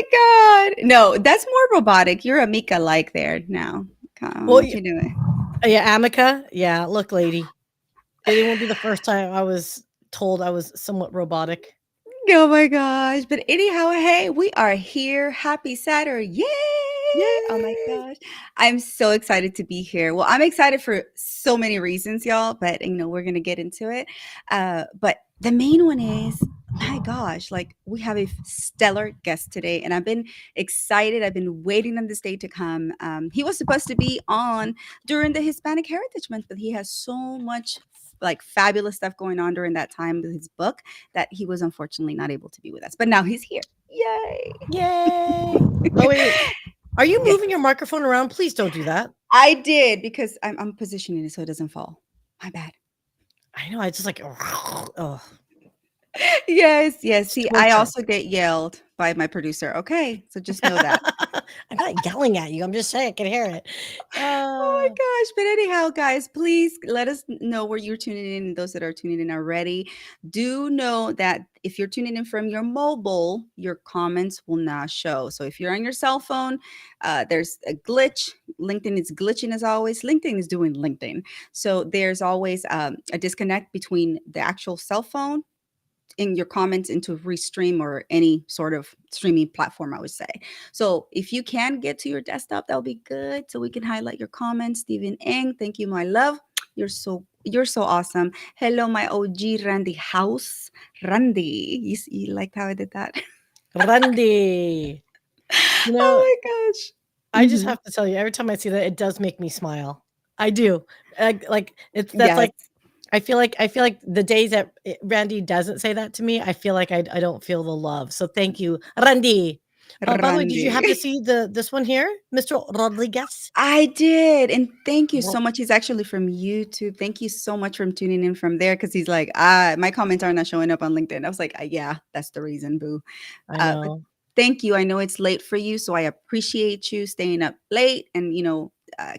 my God. No, that's more robotic. You're a Mika like there now. Come on, Well, what you doing? yeah, Amica. Yeah, look, lady. It won't be the first time I was told I was somewhat robotic. Oh my gosh. But anyhow, hey, we are here. Happy Saturday. Yay. Oh my Yay! gosh. I'm so excited to be here. Well, I'm excited for so many reasons, y'all, but we're gonna get into it. But the main one is my gosh, like we have a stellar guest today, and I've been excited. I've been waiting on this day to come. He was supposed to be on during the Hispanic Heritage Month, but he has so much like fabulous stuff going on during that time with his book that he was unfortunately not able to be with us. But now he's here. Yay. Yay! Oh wait. Are you Yeah, moving your microphone around? Please don't do that. I did because I'm positioning it so it doesn't fall. My bad. I know. I just like, oh, Yes, yes. it's See, I torture. also get yelled by my producer. Okay, so just know that. I'm not yelling at you. I'm just saying I can hear it. Oh my gosh. But anyhow, guys, please let us know where you're tuning in. Those that are tuning in already, do know that if you're tuning in from your mobile, your comments will not show. So if you're on your cell phone, there's a glitch. LinkedIn is glitching as always. LinkedIn is doing LinkedIn. So there's always a disconnect between the actual cell phone in your comments into Restream or any sort of streaming platform, I would say. So if you can get to your desktop, that'll be good. So we can highlight your comments. Stephen Eng, thank you, my love. You're so awesome. Hello, my OG Randy House. Randy. You liked how I did that? Randy. You know, Oh my gosh. I just Mhm. have to tell you, every time I see that, it does make me smile. I do. Like it's that's Yes. like I feel like the days that Randy doesn't say that to me, I feel like I don't feel the love. So thank you, Randy. By the way, did you happen to Randy. see this one here, Mr. Rodriguez? I did. And thank you so Well, much. He's actually from YouTube. Thank you so much for tuning in from there because he's like, my comments are not showing up on LinkedIn. I was like, yeah, that's the reason, boo. I But know. thank you. I know it's late for you. So I appreciate you staying up late and,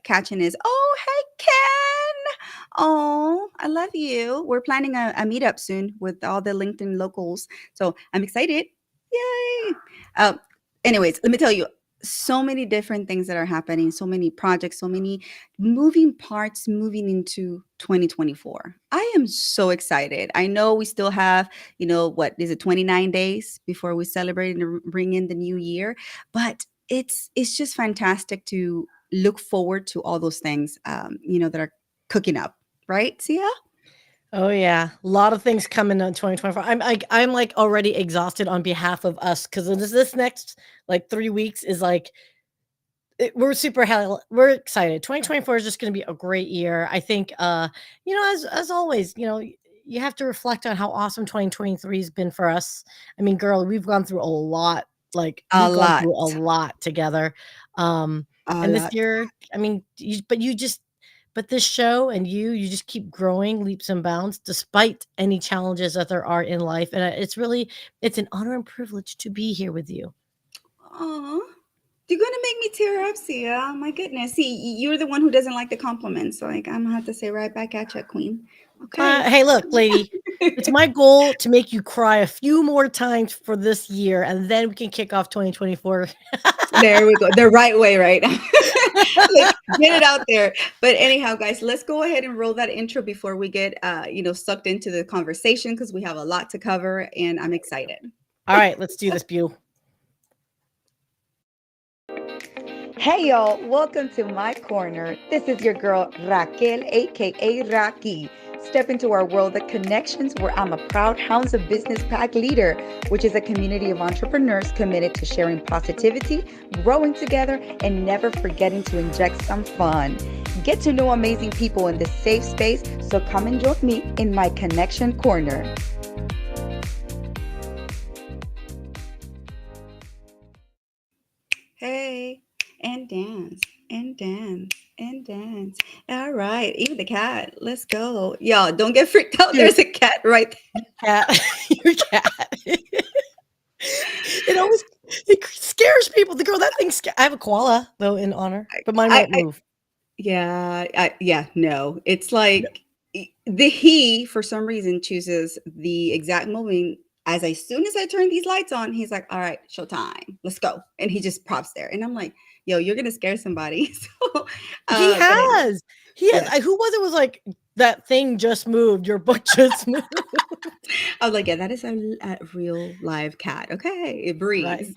catching his, oh, hey, Ken. Oh, I love you. We're planning a meetup soon with all the LinkedIn locals. So I'm excited. Yay. Uh, Anyways, let me tell you, so many different things that are happening, so many projects, so many moving parts moving into 2024. I am so excited. I know we still have, what is it, 29 days before we celebrate and bring in the new year, but it's just fantastic to look forward to all those things, that are cooking up, right, Sia? Oh yeah, a lot of things coming in 2024. I'm like already exhausted on behalf of us because this next like 3 weeks is like we're super hell we're excited. 2024 is just going to be a great year. I think as always, you have to reflect on how awesome 2023 has been for us. I mean, girl, we've gone through a lot. Like A we've gone lot, through a lot together. Um a and this lot. year, I mean, but this show and you just keep growing leaps and bounds despite any challenges that there are in life, and it's an honor and privilege to be here with you. Aw. You're gonna make me tear up, Sia. My goodness. See, you're the one who doesn't like the compliments. So, like, I'm gonna have to say right back at you, Queen. Okay. Hey, look, lady, it's my goal to make you cry a few more times for this year, and then we can kick off 2024. There we go. The right way, right? Like, get it out there. But anyhow, guys, let's go ahead and roll that intro before we get sucked into the conversation because we have a lot to cover and I'm excited. All right, let's do this, Bew. Hey y'all, welcome to my corner. This is your girl Raquel, aka Raki. Step into our world of connections where I'm a proud Hounds of Business Pack leader, which is a community of entrepreneurs committed to sharing positivity, growing together, and never forgetting to inject some fun. Get to know amazing people in this safe space, so come and join me in my connection corner. Hey, and dance, and dance, and dance. All right, even the cat. Let's go. Y'all, don't get freaked out. Dude, There's a cat right cat, your cat. It always it scares people. The girl that thing. I have a koala though in honor, there. but mine won't move. Yeah, no. It's like the he, for some reason, chooses the exact moment As soon as I turn these lights on, he's like, "All right, showtime. Let's go." And he just props there. And I'm like, "Yo, you're gonna scare somebody." So, He but it, has. He has. yeah, Who was like, that thing just moved. Your book just moved. I was like, "Yeah, that is a real live cat. Okay, it Right. breathes."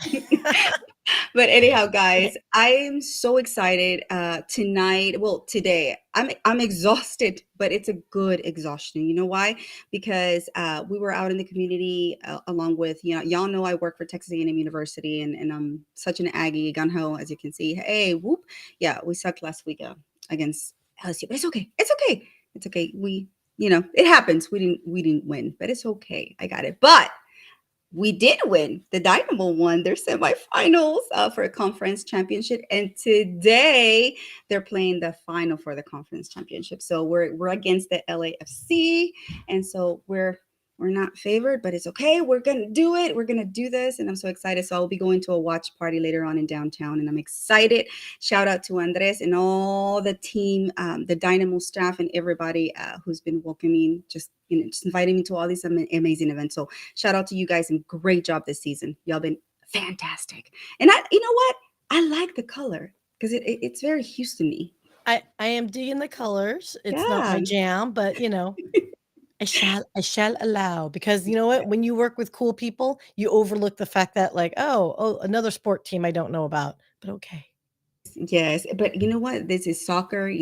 But anyhow, guys, Okay. I am so excited tonight. Well, today I'm exhausted, but it's a good exhaustion. You know why? Because we were out in the community along with, y'all know I work for Texas A&M University, and I'm such an Aggie gun ho, as you can see. Hey, whoop! Yeah, we sucked last week against LSU, but it's okay. It's okay. It's okay. It happens. We didn't win, but it's okay. I got it. But we did win. The Dynamo won their semifinals for a conference championship, and today they're playing the final for the conference championship. So we're against the LAFC, and so we're not favored, but it's okay. We're gonna do it. We're gonna do this, and I'm so excited. So I'll be going to a watch party later on in downtown, and I'm excited. Shout out to Andres and all the team, the Dynamo staff, and everybody who's been welcoming, just inviting me to all these amazing events. So shout out to you guys and great job this season. Y'all been fantastic. And you know what? I like the color because it's very Houston-y. I am digging the colors. It's not Yeah. my jam, but I shall allow, because you know what? When you work with cool people, you overlook the fact that, like, oh, another sport team I don't know about. But okay. Yes, but you know what? This is soccer,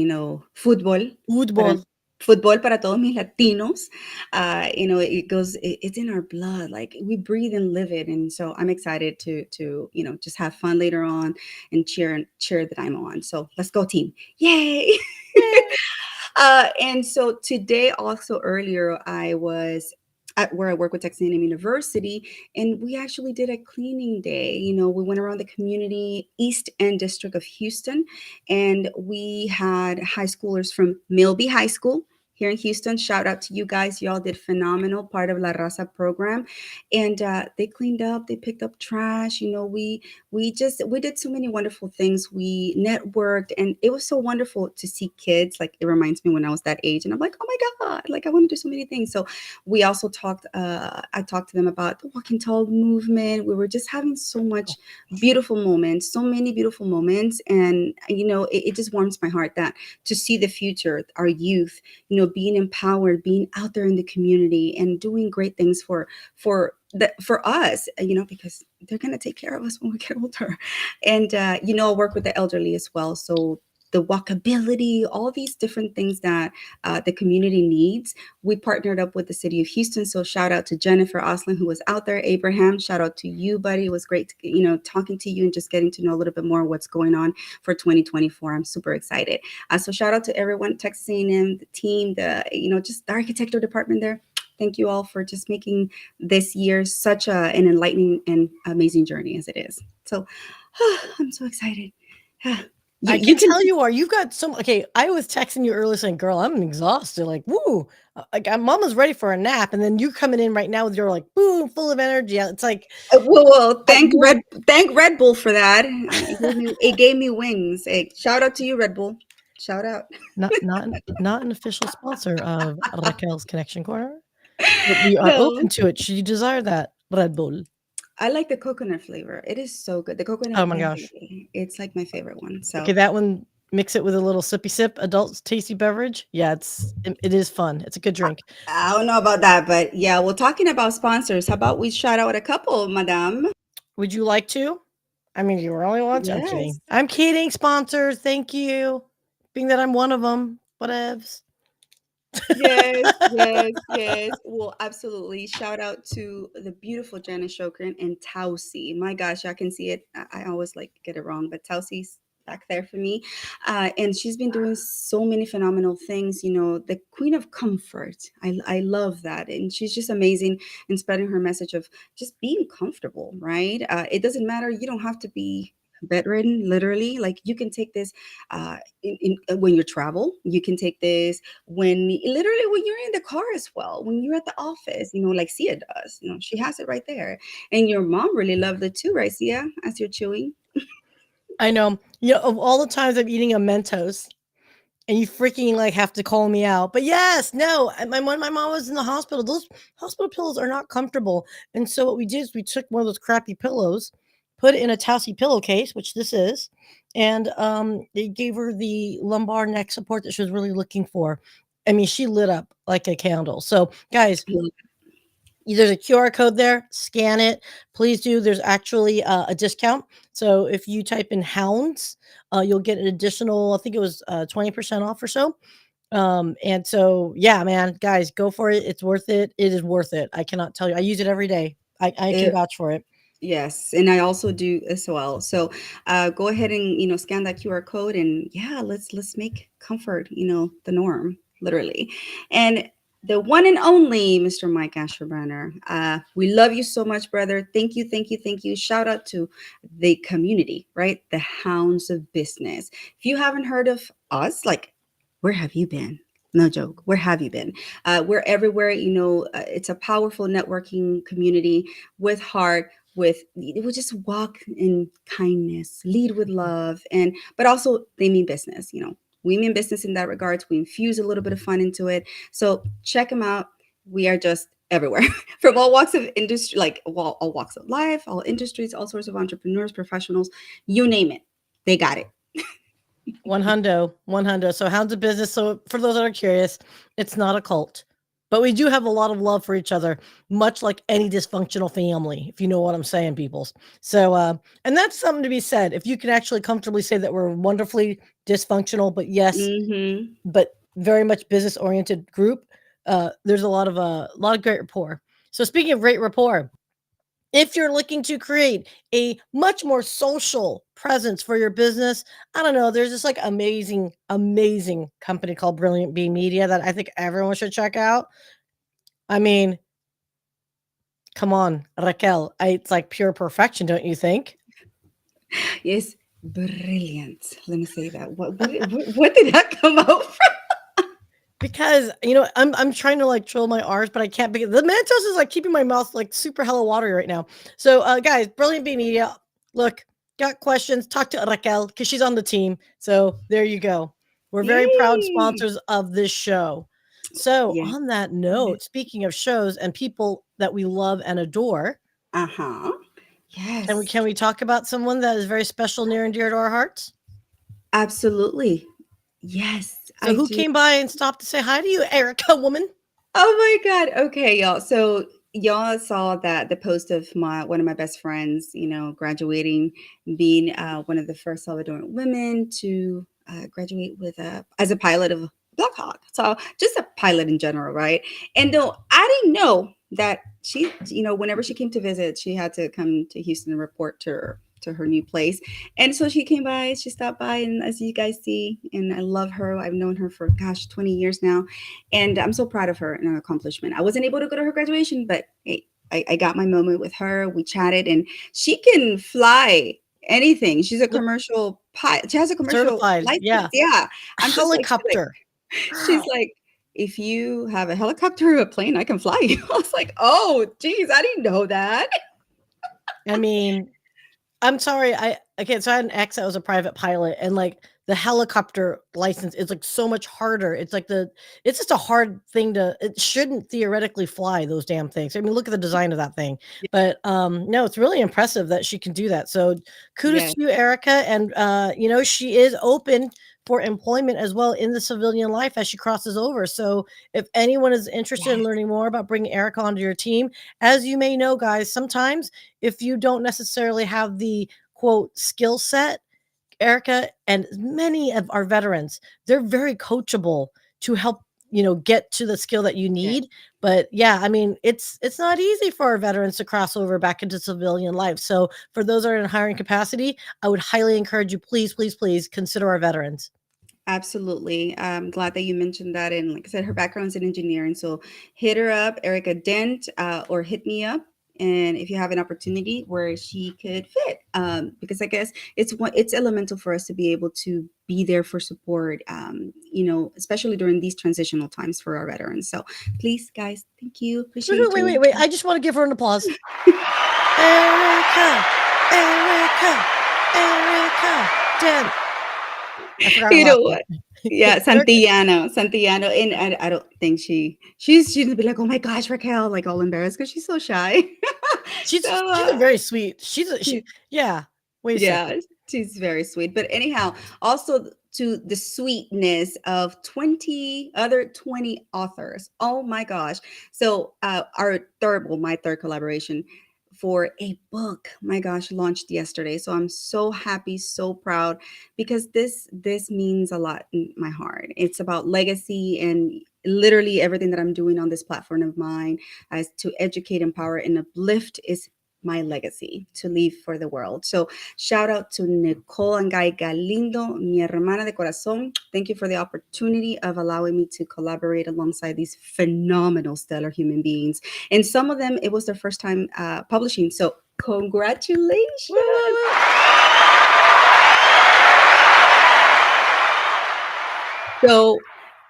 football para Football. football para todos mis Latinos. It's in our blood. Like we breathe and live it. And so I'm excited to just have fun later on and cheer the Dynamo on. So let's go team. Yay. Yay. And so today, also earlier, I was at where I work with Texas A&M University, and we actually did a cleaning day. We went around the community, East End District of Houston, and we had high schoolers from Milby High School here in Houston. Shout out to you guys. Y'all did phenomenal, part of La Raza program. And they cleaned up, they picked up trash. We did so many wonderful things. We networked, and it was so wonderful to see kids. Like it reminds me when I was that age, and I'm like, oh my god, like I want to do so many things. So we also talked. I talked to them about the walking tall movement. We were just having so much beautiful moments, so many beautiful moments, and it just warms my heart that to see the future, our youth, being empowered, being out there in the community, and doing great things for us, because they're going to take care of us when we get older. And I work with the elderly as well, so the walkability, all these different things that the community needs. We partnered up with the city of Houston. So shout out to Jennifer Oslin, who was out there. Abraham, shout out to you, buddy. It was great to, talking to you and just getting to know a little bit more what's going on for 2024. I'm super excited. So shout out to everyone, Texas A&M, the team, just the architecture department there. Thank you all for just making this year such an enlightening and amazing journey as it is. So I'm so excited. you, I you can can tell you are. You've got some. Okay, I was texting you earlier saying, "Girl, I'm exhausted." Like, woo, like Mama's ready for a nap, and then you coming in right now with your like, boom, full of energy. It's like, well, thank more. Red Bull for that. It gave me wings. Hey, shout out to you, Red Bull. Shout out. Not an official sponsor of Raquel's Connection Corner, but we are No, open to it. Should you desire that, Red Bull? I like the coconut flavor. It is so good. The Oh coconut my latte. gosh. It's like my favorite one. So Okay, that one. Mix it with a little sippy sip, adult tasty beverage. Yeah, it is fun. It's a good drink. I don't know about that, but yeah, well, talking about sponsors, how about we shout out a couple, Madame? Would you like to? I mean, you were only once. I'm Yes. kidding. I'm kidding, sponsors. Thank you. Being that I'm one of them. Whatevs. Yes, yes, yes. Well, absolutely. Shout out to the beautiful Janice Shokran and Tausi. My gosh, I can see it. I always like get it wrong, but Tausi's back there for me. And she's been doing so many phenomenal things. The Queen of Comfort. I love that. And she's just amazing in spreading her message of just being comfortable, right? It doesn't matter. You don't have to be bedridden, literally. Like you can take this when you travel. You can take this literally when you're in the car as well, when you're at the office, like Sia does. She has it right there. And your mom really loved it too, right, Sia, as you're chewing? I know. Of all the times I'm eating a Mentos, and you freaking like have to call me out. But yes, no, when my mom was in the hospital, those hospital pillows are not comfortable. And so what we did is we took one of those crappy pillows, put it in a Tassie pillowcase, which this is, and they gave her the lumbar neck support that she was really looking for. I mean, she lit up like a candle. So, guys, there's a QR code there. Scan it. Please do. There's actually a discount. So if you type in hounds, you'll get an additional, I think it was 20% off or so. And so, yeah, man, guys, go for it. It's worth it. It is worth it. I cannot tell you. I use it every day. I can It, vouch for it. yes, and I also do as well. So go ahead and scan that QR code, and yeah, let's make comfort the norm, literally. And the one and only Mr. Mike Asherbrenner, we love you so much, brother. Thank you, thank you, thank you. Shout out to the community, right? The Hounds of Business. If you haven't heard of us, like, where have you been? No joke. Where have you been? We're everywhere. It's a powerful networking community with heart, with we just walk in kindness, lead with love, and but also they mean business. We mean business in that regards. We infuse a little bit of fun into it. So check them out. We are just everywhere from all walks of industry, like all walks of life, all industries, all sorts of entrepreneurs, professionals, you name it, they got it. 100. So Hounds of Business. So for those that are curious, it's not a cult, but we do have a lot of love for each other, much like any dysfunctional family, if you know what I'm saying, peoples. So, and that's something to be said. If you can actually comfortably say that we're wonderfully dysfunctional, but yes, Mm-hmm. but very much business oriented group, there's a lot of great rapport. So speaking of great rapport, if you're looking to create a much more social presence for your business, I don't know, there's this like amazing, amazing company called Brilliant Bee Media that I think everyone should check out. I mean, come on, Raquel. It's like pure perfection, don't you think? Yes, brilliant. Let me say that. What did that come out from? Because I'm trying to like trill my R's, but I can't because the Mentos is like keeping my mouth like super hella watery right now. So guys, Brilliant Bee Media, look, got questions, talk to Raquel because she's on the team. So there you go. We're very proud Yay! sponsors of this show. So Yes. on that note, speaking of shows and people that we love and adore, Uh-huh. Yes. can we talk about someone that is very special, near and dear to our hearts? Absolutely. Yes, So I who do. came by and stopped to say hi to you, Erica woman? Oh my God. Okay, y'all. So y'all saw that the post of my one of my best friends, graduating, being one of the first Salvadoran women to graduate with as a pilot of Black Hawk. So just a pilot in general, right? And though I didn't know that she, whenever she came to visit, she had to come to Houston and report to her new place. And so she came by, she stopped by, and as you guys see, and I love her. I've known her for gosh, 20 years now, and I'm so proud of her and her accomplishment. I wasn't able to go to her graduation, but hey, I got my moment with her. We chatted, and she can fly anything. She's a commercial pilot. She has a commercial Certified, license. yeah. Yeah, I'm just like Helicopter. she's Wow. like, if you have a helicopter or a plane, I can fly you. I was like, oh, geez, I didn't know that. I mean, I'm sorry. So I had an ex that was a private pilot, and like the helicopter license is like so much harder. It's just a hard thing to. It shouldn't theoretically fly those damn things. I mean, look at the design of that thing. But no, it's really impressive that she can do that. So kudos Yes, to you, Erica, and she is open for employment as well in the civilian life as she crosses over. So if anyone is interested in yes, learning more about bringing Erica onto your team, as you may know, guys, sometimes if you don't necessarily have the quote skill set, Erica and many of our veterans, they're very coachable to help get to the skill that you yes. need. But yeah, I mean, it's not easy for our veterans to cross over back into civilian life. So for those that are in hiring capacity, I would highly encourage you, please, please, please consider our veterans. Absolutely. I'm glad that you mentioned that. And like I said, her background's in engineering. So hit her up, Erica Dent, or hit me up. And if you have an opportunity where she could fit, because I guess it's elemental for us to be able to be there for support, especially during these transitional times for our veterans. So please, guys, thank you. Appreciate Wait, wait, you. wait. I just want to give her an applause. Erica, Erica, Erica Dent. I forgot her You last know what? name. Yeah, They're good. Santillano, and I don't think she's gonna be like, oh my gosh, Raquel, like all embarrassed because she's so shy. So She's a very sweet she yeah, wait a second. yeah, she's very sweet. But anyhow, also to the sweetness of 20 authors. Oh my gosh. So our third, well, my third collaboration for a book, my gosh, launched yesterday. So I'm so happy, so proud because this means a lot in my heart. It's about legacy and literally everything that I'm doing on this platform of mine as to educate, empower, and uplift is my legacy to leave for the world. So shout out to Nicole and Guy Galindo, mi hermana de corazón. Thank you for the opportunity of allowing me to collaborate alongside these phenomenal, stellar human beings. And some of them, it was their first time publishing. So Woo, woo, congratulations. woo. So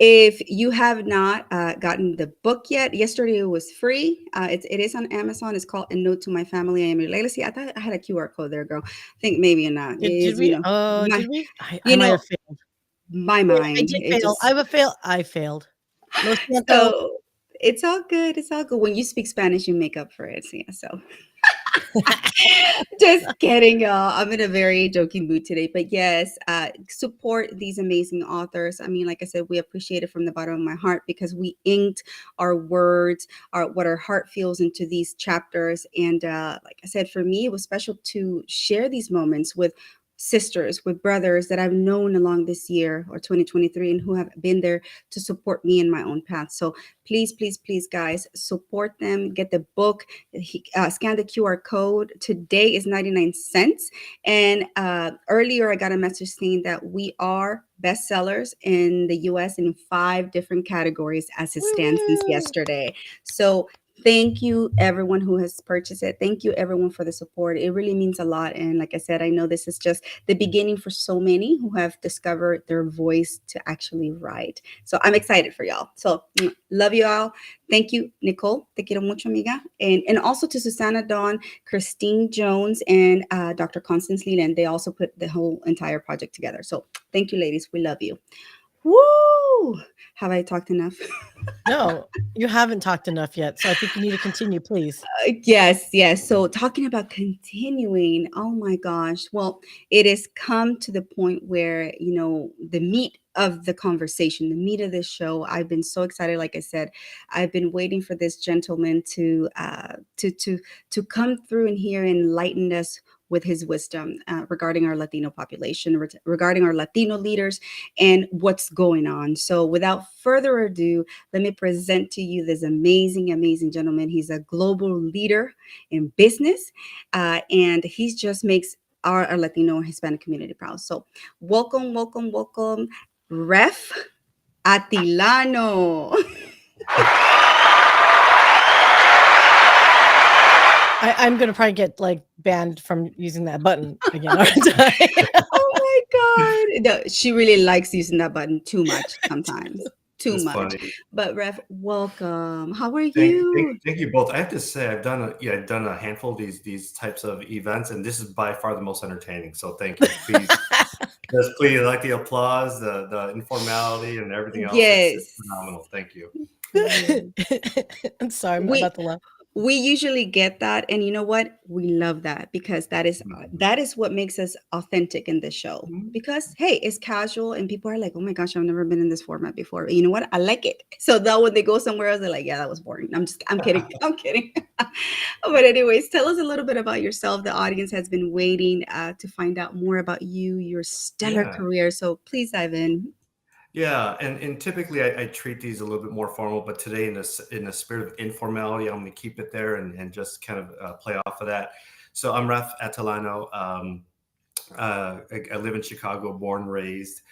if you have not gotten the book yet, yesterday it was free. It is on Amazon. It's called A Note to My Family. I Am Your Legacy. I thought I had a QR code there, girl. I think maybe not. It Did is, we? my, Did we? I you might know, have failed. my Wait, I mind. did It fail. just I failed. Lo siento. so it's all good. It's all good. When you speak Spanish, you make up for it. So, yeah, so just kidding, y'all. I'm in a very joking mood today. But yes, support these amazing authors. I mean, like I said, we appreciate it from the bottom of my heart because we inked our words, what our heart feels into these chapters. And like I said, for me, it was special to share these moments with sisters, with brothers that I've known along this year or 2023 and who have been there to support me in my own path. So please, please, please, guys, support them. Get the book, scan the QR code. Today is 99 cents. And earlier, I got a message saying that we are bestsellers in the US in 5 different categories as it stands since Woo-hoo. yesterday. So thank you, everyone who has purchased it. Thank you, everyone, for the support. It really means a lot. And like I said, I know this is just the beginning for so many who have discovered their voice to actually write. So I'm excited for y'all. So love you all. Thank you, Nicole. Te quiero mucho, amiga. And also to Susanna Dawn, Christine Jones, and Dr. Constance Leland. They also put the whole entire project together. So thank you, ladies. We love you. Woo! Have I talked enough? No, you haven't talked enough yet, so I think you need to continue, please. Yes, yes. So talking about continuing, oh my gosh. Well, it has come to the point where, the meat of the conversation, the meat of this show, I've been so excited. Like I said, I've been waiting for this gentleman to come through and here and enlighten us with his wisdom regarding our Latino population, regarding our Latino leaders and what's going on. So without further ado, let me present to you this amazing, amazing gentleman. He's a global leader in business, and he just makes our Latino and Hispanic community proud. So, welcome, welcome, welcome, Ref Atilano. I'm gonna probably get, like, banned from using that button again, aren't I? Oh my God. No, she really likes using that button too much sometimes. Too That's much. funny. But, Ref, welcome. How are Thank, thank, you? thank you both. I have to say, I've done a handful of these types of events, and this is by far the most entertaining. So thank you. Please, like the applause, the informality, and everything else. It's Yes. phenomenal. Thank you. Yes. I'm sorry, I'm We about to laugh. we usually get that, and you know what, we love that because Mhm. that is what makes us authentic in this show, Mhm. because hey, it's casual and people are like, oh my gosh, I've never been in this format before, but you know what, I like it. So that when they go somewhere else, they're like, yeah, that was boring. I'm kidding. I'm kidding. But anyways, tell us a little bit about yourself. The audience has been waiting to find out more about you, your stellar Yeah. career, so please dive in. Yeah, and typically I treat these a little bit more formal, but today in the spirit of informality, I'm going to keep it there and just kind of play off of that. So I'm Raf Atilano. I live in Chicago, born, raised,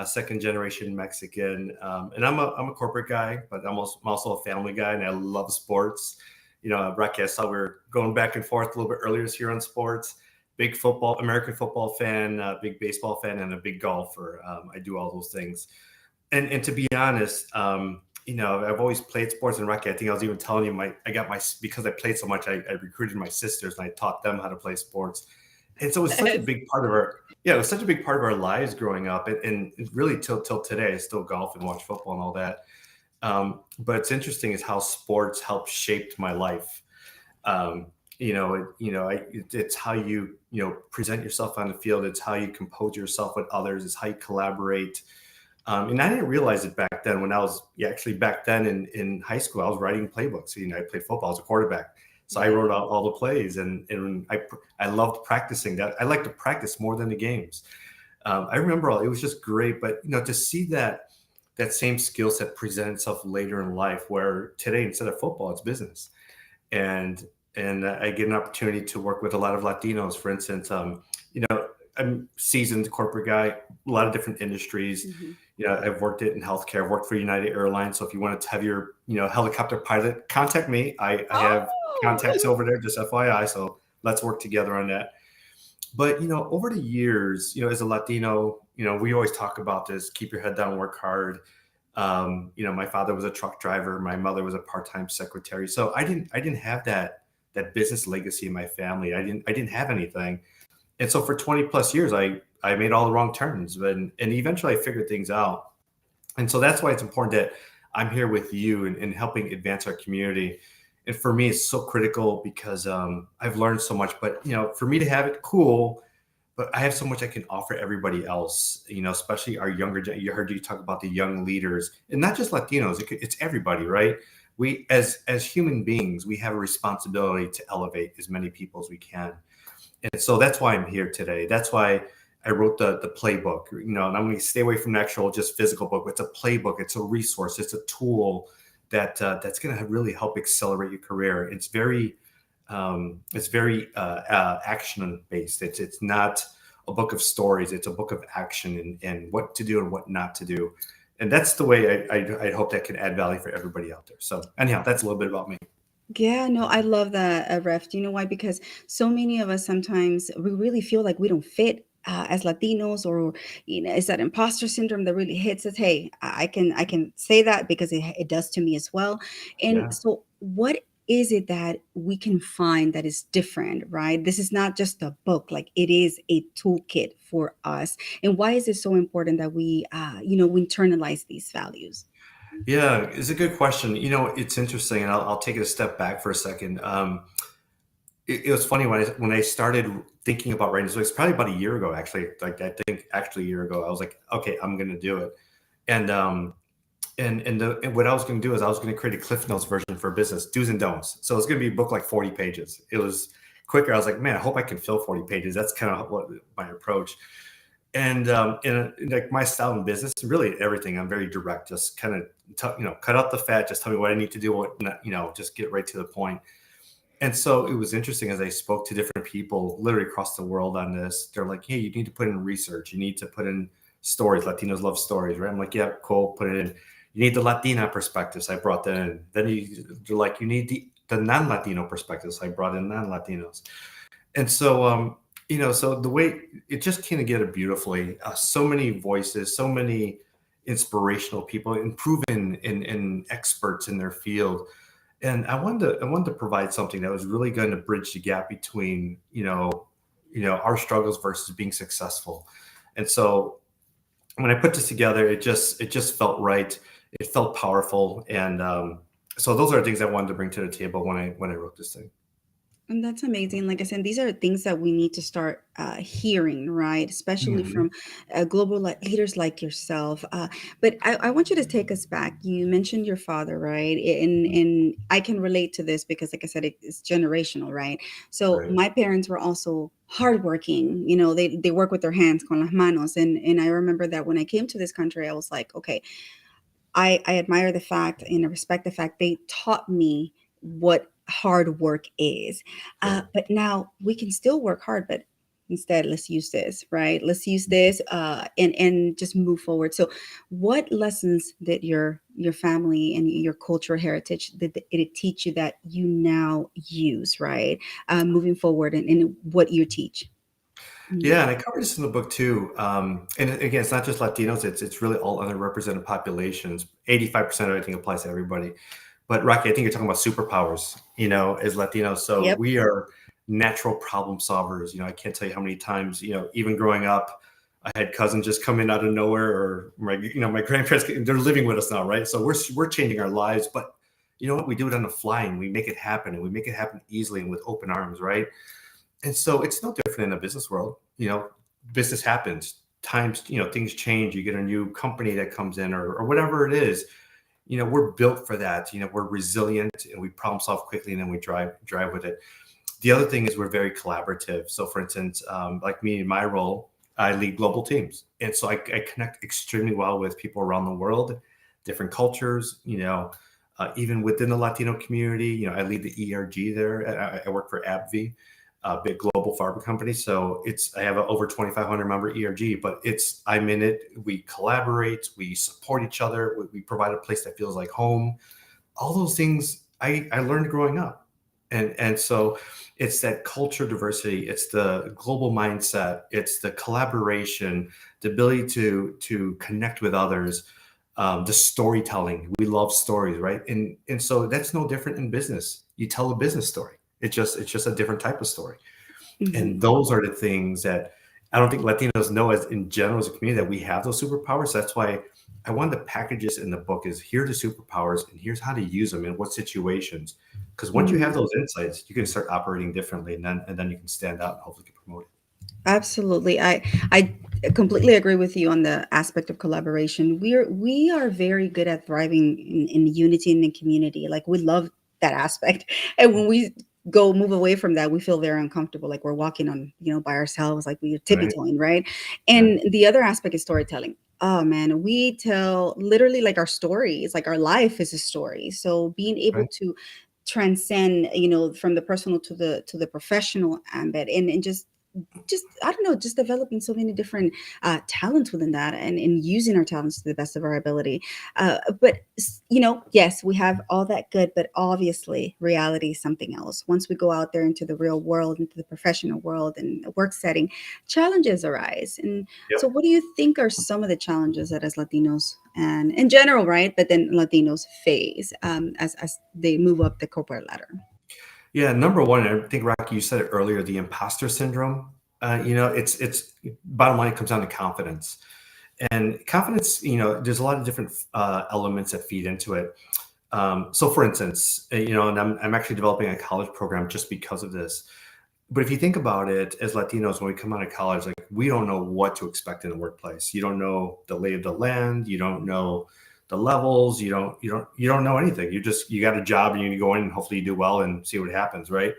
second generation Mexican, and I'm a corporate guy, but I'm also a family guy, and I love sports. Rocky, I saw we were going back and forth a little bit earlier here on sports. Big American football fan, big baseball fan, and a big golfer. I do all those things. And to be honest, I've always played sports and rugby. I think I was even telling you because I played so much, I recruited my sisters and I taught them how to play sports. And so it was such a big part of our, yeah, it was such a big part of our lives growing up, and really till today. I still golf and watch football and all that. But it's interesting is how sports helped shaped my life. Um, it's how you present yourself on the field. It's how you compose yourself with others. It's how you collaborate. And I didn't realize it back then when I was actually back then in high school, I was writing playbooks. I played football. I was a quarterback. So I wrote out all the plays, and I loved practicing that. I like to practice more than the games. I remember it was just great, but to see that same skill set present itself later in life, where today instead of football, it's business, and I get an opportunity to work with a lot of Latinos, for instance. I'm seasoned corporate guy, a lot of different industries. Mhm. I've worked it in healthcare. I've worked for United Airlines. So if you want to have your, helicopter pilot, contact me. I have Oh. contacts over there, just FYI. So let's work together on that. But, over the years, as a Latino, we always talk about this, keep your head down, work hard. My father was a truck driver. My mother was a part-time secretary. So I didn't have that business legacy in my family. I didn't have anything. And so for 20 plus years, I made all the wrong turns, and eventually I figured things out. And so that's why it's important that I'm here with you and helping advance our community. And for me, it's so critical because I've learned so much. But for me to have it, cool. But I have so much I can offer everybody else. Especially our younger. You heard you talk about the young leaders, and not just Latinos. It's everybody, right? We as human beings, we have a responsibility to elevate as many people as we can. And so that's why I'm here today. That's why I wrote the playbook, and I'm going to stay away from the actual just physical book. But it's a playbook. It's a resource. It's a tool that's going to really help accelerate your career. It's very action based. It's not a book of stories. It's a book of action and what to do and what not to do. And that's the way I hope that can add value for everybody out there. So anyhow, that's a little bit about me. Yeah, no, I love that, Ref. Do you know why? Because so many of us sometimes we really feel like we don't fit as Latinos, or it's that imposter syndrome that really hits us. Hey, I can say that because it does to me as well. And Yeah. so, what is it that we can find that is different, right? This is not just a book; like it is a toolkit for us. And why is it so important that we internalize these values? Yeah, it's a good question. It's interesting, and I'll take it a step back for a second. It was funny when I started thinking about writing. So it's probably about a year ago, actually. Like I think actually a year ago, I was like, okay, I'm going to do it. And and what I was going to do is I was going to create a Cliff Notes version for business, do's and don'ts. So it's going to be a book like 40 pages. It was quicker. I was like, man, I hope I can fill 40 pages. That's kind of what my approach. And like my style in business, really everything, I'm very direct. Just kind of cut out the fat. Just tell me what I need to do. What not, just get right to the point. And so it was interesting as I spoke to different people literally across the world on this. They're like, hey, you need to put in research. You need to put in stories. Latinos love stories, right? I'm like, yeah, cool, put it in. You need the Latina perspectives. I brought that in. Then they're like, you need the non-Latino perspectives. I brought in non-Latinos. And so, so the way it just kind of get it beautifully. So many voices, so many inspirational people, and proven and experts in their field. And I wanted to provide something that was really going to bridge the gap between our struggles versus being successful. And so when I put this together, it just felt right. It felt powerful, and so those are things I wanted to bring to the table when I wrote this thing. And that's amazing. Like I said, these are things that we need to start hearing, right? Especially Mhm. from global leaders like yourself. But I want you to take us back. You mentioned your father, right? And I can relate to this because, like I said, it's generational, right? So Right. my parents were also hardworking. They work with their hands, con las manos. And I remember that when I came to this country, I was like, okay, I admire the fact and I respect the fact they taught me what hard work is. Sure. But now we can still work hard, but instead let's use this, right? Let's use this and just move forward. So, what lessons did your family and your cultural heritage did it teach you that you now use, right? Moving forward and what you teach? Mhm. Yeah, and I covered this in the book too. And again, it's not just Latinos; it's really all underrepresented populations. 85% of everything applies to everybody. But Rocky, I think you're talking about superpowers, as Latinos. So Yep. we are, natural problem solvers. I can't tell you how many times, even growing up, I had cousins just come in out of nowhere, or my grandparents, they're living with us now, right? So we're changing our lives, but you know what? We do it on the fly, and we make it happen, and we make it happen easily and with open arms, right? And so it's no different in the business world. Business happens. Times, things change. You get a new company that comes in, or whatever it is. We're built for that. We're resilient, and we problem solve quickly, and then we drive with it. The other thing is we're very collaborative. So for instance, like me in my role, I lead global teams. And so I connect extremely well with people around the world, different cultures, even within the Latino community. I lead the ERG there. I work for AbbVie, a big global pharma company. So I have an over 2,500 member ERG, but I'm in it. We collaborate, we support each other. We provide a place that feels like home. All those things I learned growing up. And so it's that culture diversity, it's the global mindset, it's the collaboration, the ability to connect with others, the storytelling. We love stories, right? And so that's no different in business. You tell a business story. It's just a different type of story. And those are the things that I don't think Latinos know as in general as a community, that we have those superpowers. That's why I wanted to package this in the book is here are the superpowers, and here's how to use them in what situations. Because once you have those insights, you can start operating differently, and then you can stand out and hopefully get promoted. Absolutely. I completely agree with you on the aspect of collaboration. We are very good at thriving in unity in the community. Like, we love that aspect. And when we move away from that, we feel very uncomfortable. Like we're walking on, by ourselves, like we're Right. tippy-toeing, right? And the other aspect is storytelling. Oh man, we tell literally like our stories, like our life is a story. So being able Right. to transcend, from the personal to the professional ambit, and just I don't know, just developing so many different talents within that, and using our talents to the best of our ability. But yes, we have all that good, but obviously reality is something else. Once we go out there into the real world, into the professional world and the work setting, challenges arise. And so Yep. what do you think are some of the challenges that as Latinos and in general, right, but then Latinos face as they move up the corporate ladder? Yeah. Number one, I think, Rocky, you said it earlier, the imposter syndrome. It's bottom line, it comes down to confidence. And confidence, there's a lot of different elements that feed into it. So for instance, and I'm actually developing a college program just because of this. But if you think about it, as Latinos, when we come out of college, like, we don't know what to expect in the workplace. You don't know the lay of the land. You don't know the levels. You don't know anything. You got a job, and you go in, and hopefully you do well and see what happens, right?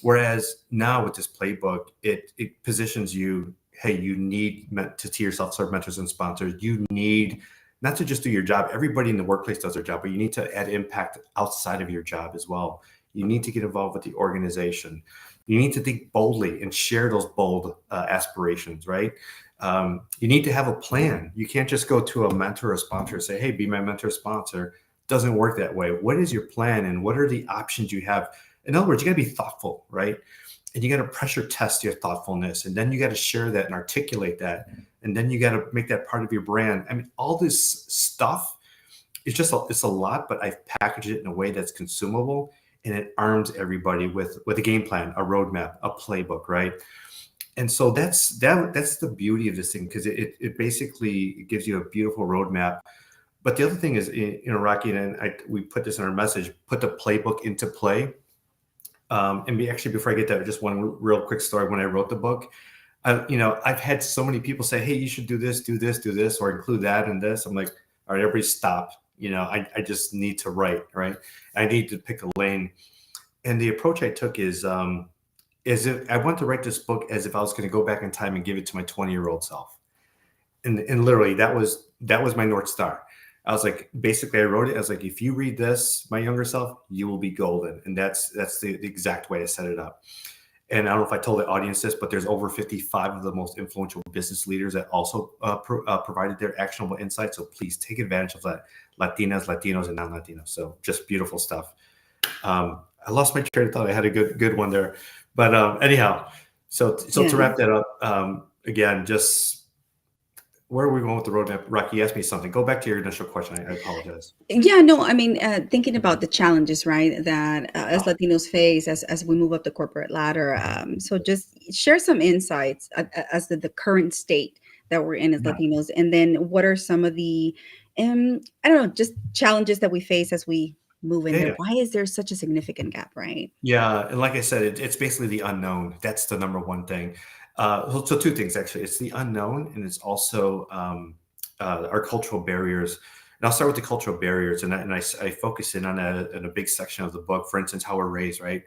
Whereas now with this playbook, it positions you. Hey, you need to see yourself serve mentors and sponsors. You need not to just do your job. Everybody in the workplace does their job, but you need to add impact outside of your job as well. You need to get involved with the organization. You need to think boldly and share those bold aspirations, right? You need to have a plan. You can't just go to a mentor or sponsor and say, hey, be my mentor sponsor. It doesn't work that way. What is your plan, and what are the options you have? In other words, you got to be thoughtful, right? And you got to pressure test your thoughtfulness, and then you got to share that and articulate that, and then you got to make that part of your brand. I mean, all this stuff, it's a lot, but I've packaged it in a way that's consumable, and it arms everybody with a game plan, a roadmap, a playbook, right? And so that's the beauty of this thing, because it basically gives you a beautiful roadmap. But the other thing is, Rocky, and we put this in our message, put the playbook into play. Actually, before I get there, just one real quick story. When I wrote the book, I've had so many people say, hey, you should do this, or include that in this. I'm like, all right, everybody stop. I just need to write, right? I need to pick a lane. And the approach I took is if I want to write this book as if I was going to go back in time and give it to my 20-year-old self. And literally that was my North Star. I was like, basically I wrote it. I was like, if you read this, my younger self, you will be golden. And that's the exact way I set it up. And I don't know if I told the audience this, but there's over 55 of the most influential business leaders that also provided their actionable insights. So please take advantage of that. Latinas, Latinos, and non-Latinos. So just beautiful stuff. I lost my train of thought. I had a good one there. But anyhow, so to wrap that up, again, just where are we going with the roadmap? Rocky, you asked me something. Go back to your initial question. I apologize. Yeah, no, I mean, thinking about the challenges, right, that as Oh, Latinos face as we move up the corporate ladder. So just share some insights as to the current state that we're in as yeah. Latinos, and then what are some of the, I don't know, just challenges that we face as we move in Yeah, there. yeah. Why is there such a significant gap, right? Yeah, and like I said, it's basically the unknown. That's the number one thing. So two things actually. It's the unknown, and it's also our cultural barriers. And I'll start with the cultural barriers, and I focus in on in a big section of the book. For instance, how we're raised, right?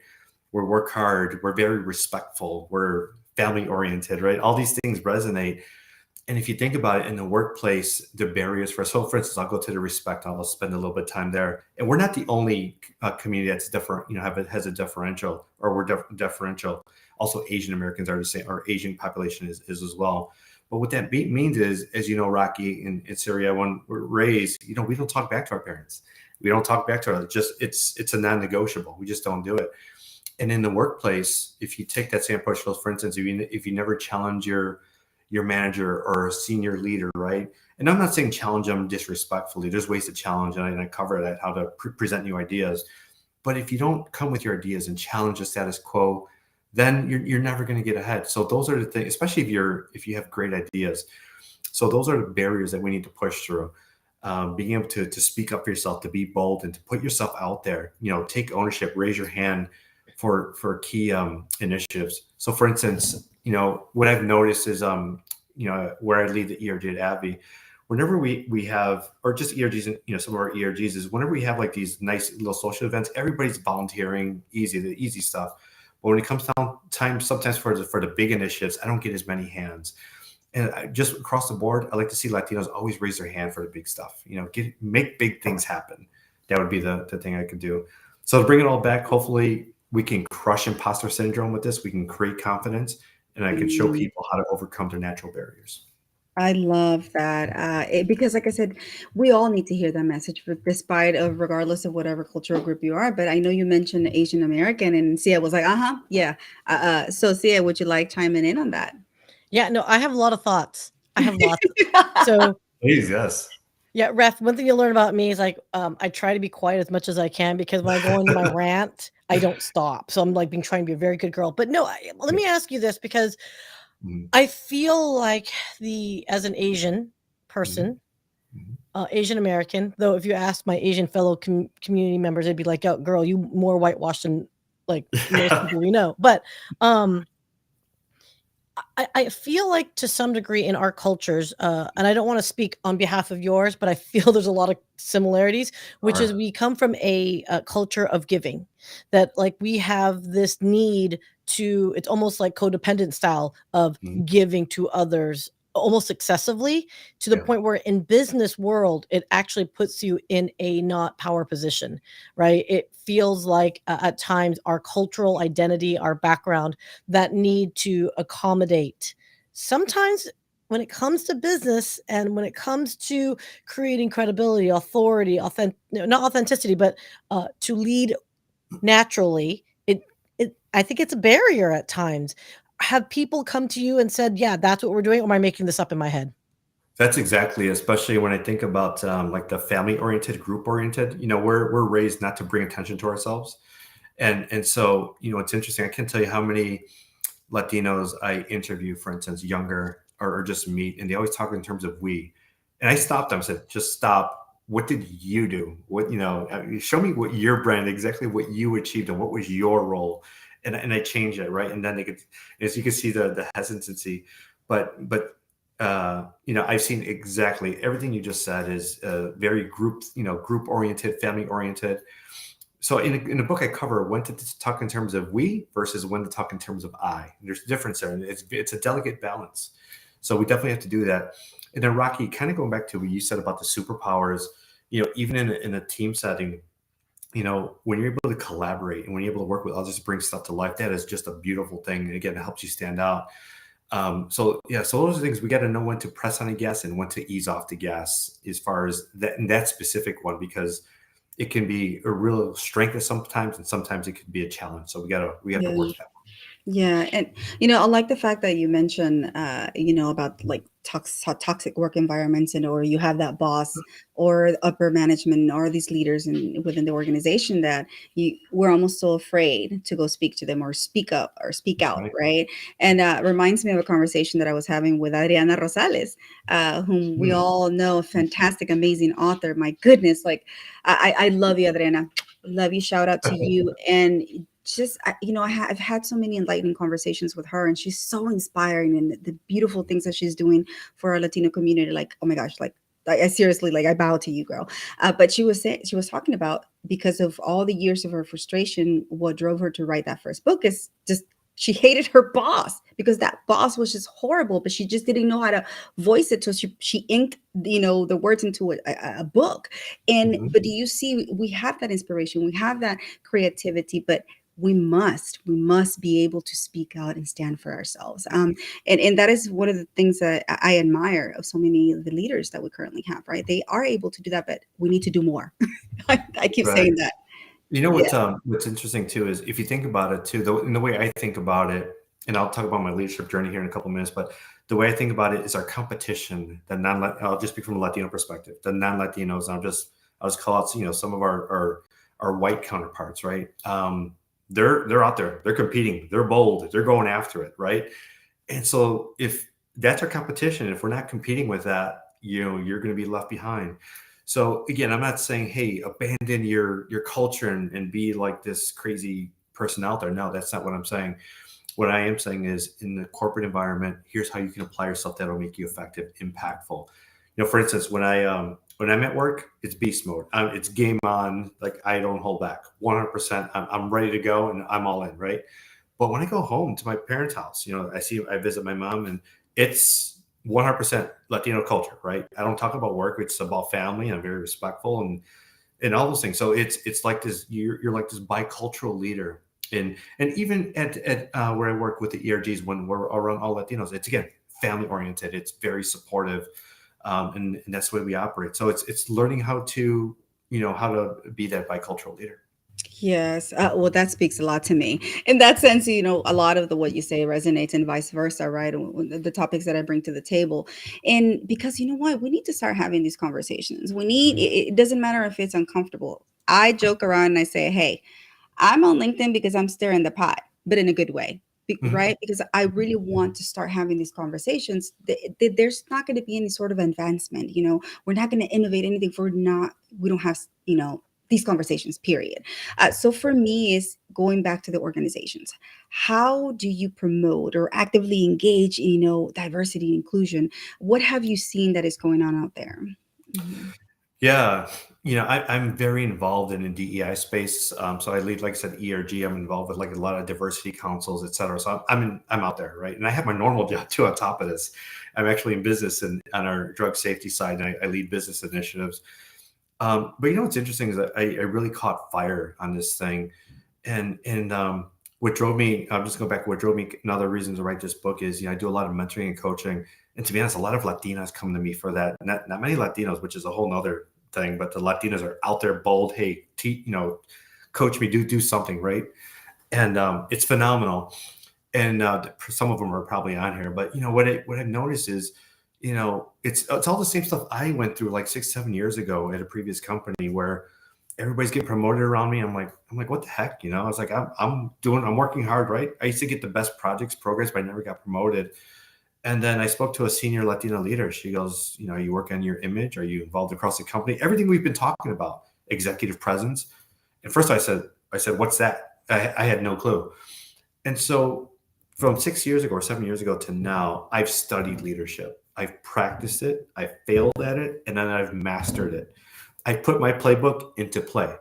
We work hard. We're very respectful. We're family oriented, right? All these things resonate. And if you think about it in the workplace, the barriers so for instance, I'll go to the respect. I'll spend a little bit of time there. And we're not the only community that's different, has a differential, or we're differential. Also, Asian Americans are the same, or Asian population is as well. But what that means is, as you know, Rocky, in Syria, when we're raised, we don't talk back to our parents. We don't talk back to our, just, it's a non-negotiable. We just don't do it. And in the workplace, if you take that same approach, for instance, if you never challenge your manager or a senior leader, right? And I'm not saying challenge them disrespectfully. There's ways to challenge, and I cover that, how to present new ideas. But if you don't come with your ideas and challenge the status quo, then you're never going to get ahead. So those are the things, especially if you have great ideas. So those are the barriers that we need to push through. Being able to speak up for yourself, to be bold, and to put yourself out there. Take ownership, raise your hand for key initiatives. So, for instance, what I've noticed is, where I lead the ERG at AbbVie, whenever we have, or just ERGs, and some of our ERGs, is whenever we have like these nice little social events, everybody's volunteering, the easy stuff. But when it comes down time, sometimes for the big initiatives, I don't get as many hands. And just across the board, I like to see Latinos always raise their hand for the big stuff. Make big things happen. That would be the thing I could do. So to bring it all back, hopefully we can crush imposter syndrome with this. We can create confidence, and I can show Mm, people how to overcome their natural barriers. I love that because, like I said, we all need to hear that message, despite of regardless of whatever cultural group you are. But I know you mentioned Asian American, and Sia was like, yeah. So Sia, would you like chiming in on that? Yeah, no, I have a lot of thoughts. I have lots. So Please, yes. yeah, Ref, one thing you'll learn about me is like I try to be quiet as much as I can, because when I go into my rant, I don't stop. So I'm like being trying to be a very good girl. But no, let me ask you this, because Mhm, I feel like as an Asian mhm, person, mhm. Asian American, though, if you ask my Asian fellow community members, they'd be like, "Oh, girl, you more whitewashed than like most people we know." But um, I feel like to some degree in our cultures, and I don't want to speak on behalf of yours, but I feel there's a lot of similarities, which is Are. we come from a culture of giving, that like we have this need to, it's almost like codependent style of Mhm. giving to others almost excessively, to the Yeah. point where in business world it actually puts you in a not power position, right? It feels like at times our cultural identity, our background, that need to accommodate. Sometimes when it comes to business and when it comes to creating credibility, authority, not authenticity, but to lead naturally, I think it's a barrier at times. Have people come to you and said, "Yeah, that's what we're doing," or am I making this up in my head? That's exactly, especially when I think about like the family oriented, group oriented. We're raised not to bring attention to ourselves, and so it's interesting. I can't tell you how many Latinos I interview, for instance, younger, or just meet, and they always talk in terms of we. And I stopped them, said, just stop. What did you do? Show me what your brand, exactly what you achieved, and what was your role. And I changed it, right? And then they could, as you can see, the hesitancy. But I've seen exactly everything you just said is very group oriented, family oriented. So in a book I cover when to talk in terms of we versus when to talk in terms of I. And there's a difference there, and it's a delicate balance. So we definitely have to do that. And then Rocky, kind of going back to what you said about the superpowers, even in a team setting, when you're able to collaborate and when you're able to work with others to bring stuff to life, that is just a beautiful thing. And again, it helps you stand out. So yeah, so those are things we got to know when to press on the gas and when to ease off the gas as far as that, and that specific one, because it can be a real strength sometimes, and sometimes it could be a challenge. So we got to Yeah. work that one. Yeah, and I like the fact that you mentioned, about like toxic work environments, and or you have that boss or upper management or these leaders within the organization that we're almost so afraid to go speak to them or speak up or speak That's out, right. right? And reminds me of a conversation that I was having with Adriana Rosales, whom we Mm. all know, a fantastic, amazing author. My goodness, like I love you, Adriana. Love you. Shout out to you. And just I've had so many enlightening conversations with her, and she's so inspiring, and the beautiful things that she's doing for our Latino community. Like, oh my gosh, like I seriously, like, I bow to you, girl. But she was talking about, because of all the years of her frustration, what drove her to write that first book is just she hated her boss, because that boss was just horrible, but she just didn't know how to voice it, so she inked the words into a book. And Mhm. but do you see, we have that inspiration, we have that creativity, but we must be able to speak out and stand for ourselves. And that is one of the things that I admire of so many of the leaders that we currently have, right? They are able to do that, but we need to do more. I keep Right. saying that. You know Yeah. what's interesting too is if you think about it too, in the way I think about it, and I'll talk about my leadership journey here in a couple of minutes, but the way I think about it is our competition, the non I'll just speak from a Latino perspective, the non-Latinos, I'll just call out, some of our white counterparts, right? They're out there, they're competing, they're bold, they're going after it, right? And so if that's our competition, if we're not competing with that, you're going to be left behind. So again, I'm not saying, hey, abandon your culture and be like this crazy person out there. No, that's not what I'm saying. What I am saying is, in the corporate environment, here's how you can apply yourself that'll make you effective, impactful. For instance, when I'm at work, it's beast mode. It's game on. Like, I don't hold back. 100%. I'm ready to go and I'm all in, right? But when I go home to my parents' house, I visit my mom, and it's 100% Latino culture, right? I don't talk about work. It's about family. I'm very respectful and all those things. So it's like this. You're like this bicultural leader, and even at where I work with the ERGs, when we're around all Latinos, it's again family oriented. It's very supportive, and that's the way we operate. So it's learning how to be that bicultural leader. Yes. Well, that speaks a lot to me. In that sense, a lot of what you say resonates, and vice versa, right? The topics that I bring to the table. And because you know what? We need to start having these conversations. It doesn't matter if it's uncomfortable. I joke around and I say, hey, I'm on LinkedIn because I'm stirring the pot, but in a good way, Mhm. right? Because I really want to start having these conversations. There's not going to be any sort of advancement. We're not going to innovate anything if we don't have, these conversations, period. So for me, is going back to the organizations. How do you promote or actively engage in, diversity and inclusion? What have you seen that is going on out there? Mhm. Yeah, I'm very involved in the DEI space. So I lead, like I said, ERG. I'm involved with like a lot of diversity councils, et cetera. So I'm out there, right? And I have my normal job too on top of this. I'm actually in business and on our drug safety side, and I lead business initiatives. But what's interesting is that I really caught fire on this thing, and what drove me. I'm just going back. What drove me. Another reason to write this book is, I do a lot of mentoring and coaching, and to be honest, a lot of Latinas come to me for that. Not many Latinos, which is a whole nother thing, but the Latinos are out there bold. Hey, coach me, do something, right? And it's phenomenal. And some of them are probably on here, but what I've noticed is, it's all the same stuff I went through like 6 7 years ago at a previous company, where everybody's getting promoted around me. I'm like, what the heck? I was like, I'm working hard, right? I used to get the best projects, programs, but I never got promoted. And then I spoke to a senior Latina leader. She goes, you work on your image? Are you involved across the company? Everything we've been talking about, executive presence. And first I said, what's that? I had no clue. And so from 6 years ago or 7 years ago to now, I've studied leadership. I've practiced it. I failed at it, and then I've mastered it. I put my playbook into play,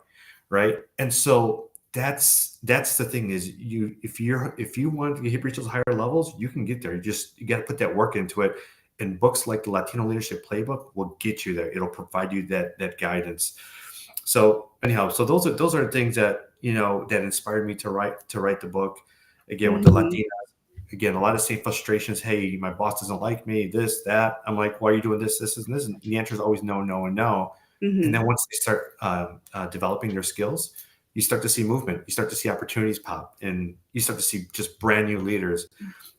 right? And so that's the thing is, if you want to reach those higher levels, you can get there. You got to put that work into it. And books like the Latino Leadership Playbook will get you there. It'll provide you that guidance. So anyhow, so those are things that that inspired me to write the book. Again, with the Mhm. Latinas, again, a lot of same frustrations. Hey, my boss doesn't like me. This, that. I'm like, why are you doing this, this, and this? And the answer is always no, no, and no. And Mhm. then once they start developing their skills, you start to see movement, you start to see opportunities pop, and you start to see just brand new leaders.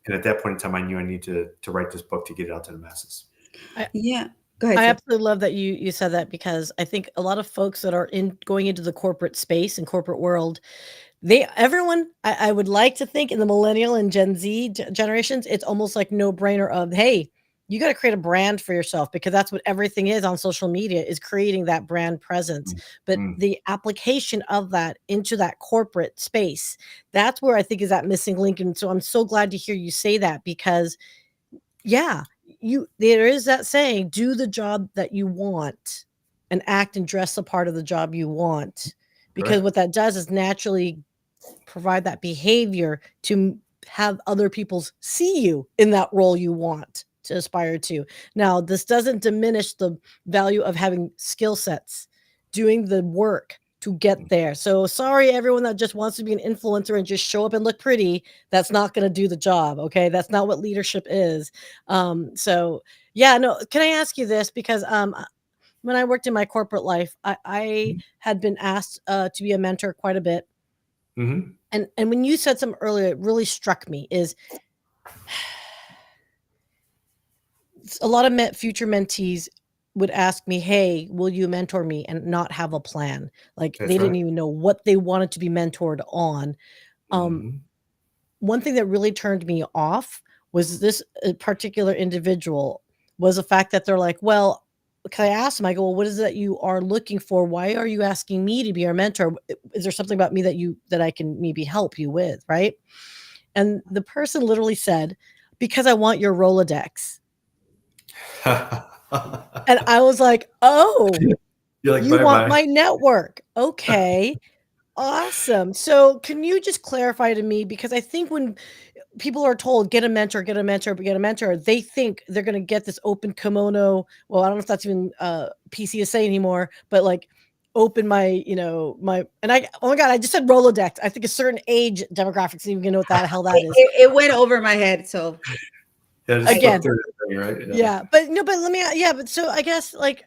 And at that point in time, I knew I need to write this book to get it out to the masses. I, Yeah. Go ahead, I sis. absolutely love that you said that, because I think a lot of folks that are in going into the corporate space and corporate world, everyone, I would like to think in the millennial and Gen Z generations, it's almost like no brainer of, hey, you got to create a brand for yourself, because that's what everything is on social media, is creating that brand presence. But Mm, the application of that into that corporate space, that's where I think is that missing link. And so I'm so glad to hear you say that, because yeah, there is that saying, do the job that you want and act and dress a part of the job you want. Because correct. what that does is naturally provide that behavior to have other people see you in that role you want to aspire to. Now, this doesn't diminish the value of having skill sets, doing the work to get there. So sorry, everyone that just wants to be an influencer and just show up and look pretty. That's not going to do the job. Okay. That's not what leadership is. So yeah, no, can I ask you this? Because when I worked in my corporate life, I had been asked to be a mentor quite a bit. Mm-hmm. And when you said something earlier, it really struck me, is a lot of future mentees would ask me, hey, will you mentor me, and not have a plan. Like they That's didn't right. even know what they wanted to be mentored on. Um, Mm-hmm. one thing that really turned me off was this particular individual, was the fact that they're like, well, can I ask them? I go, well, what is it that you are looking for? Why are you asking me to be your mentor? Is there something about me that I can maybe help you with? Right. And the person literally said, because I want your Rolodex. And I was like, oh, You're like, you bye want bye. my network. Okay. Awesome. So can you just clarify to me? Because I think when people are told, get a mentor, get a mentor, get a mentor, they think they're going to get this open kimono. Well, I don't know if that's even PC to say anymore, but like open my, and oh my God, I just said Rolodex. I think a certain age demographics even know what the hell that is. It went over my head. So Yeah, just I, flip Again, through the thing, right? Yeah. yeah, but no, but let me, yeah, but so I guess like,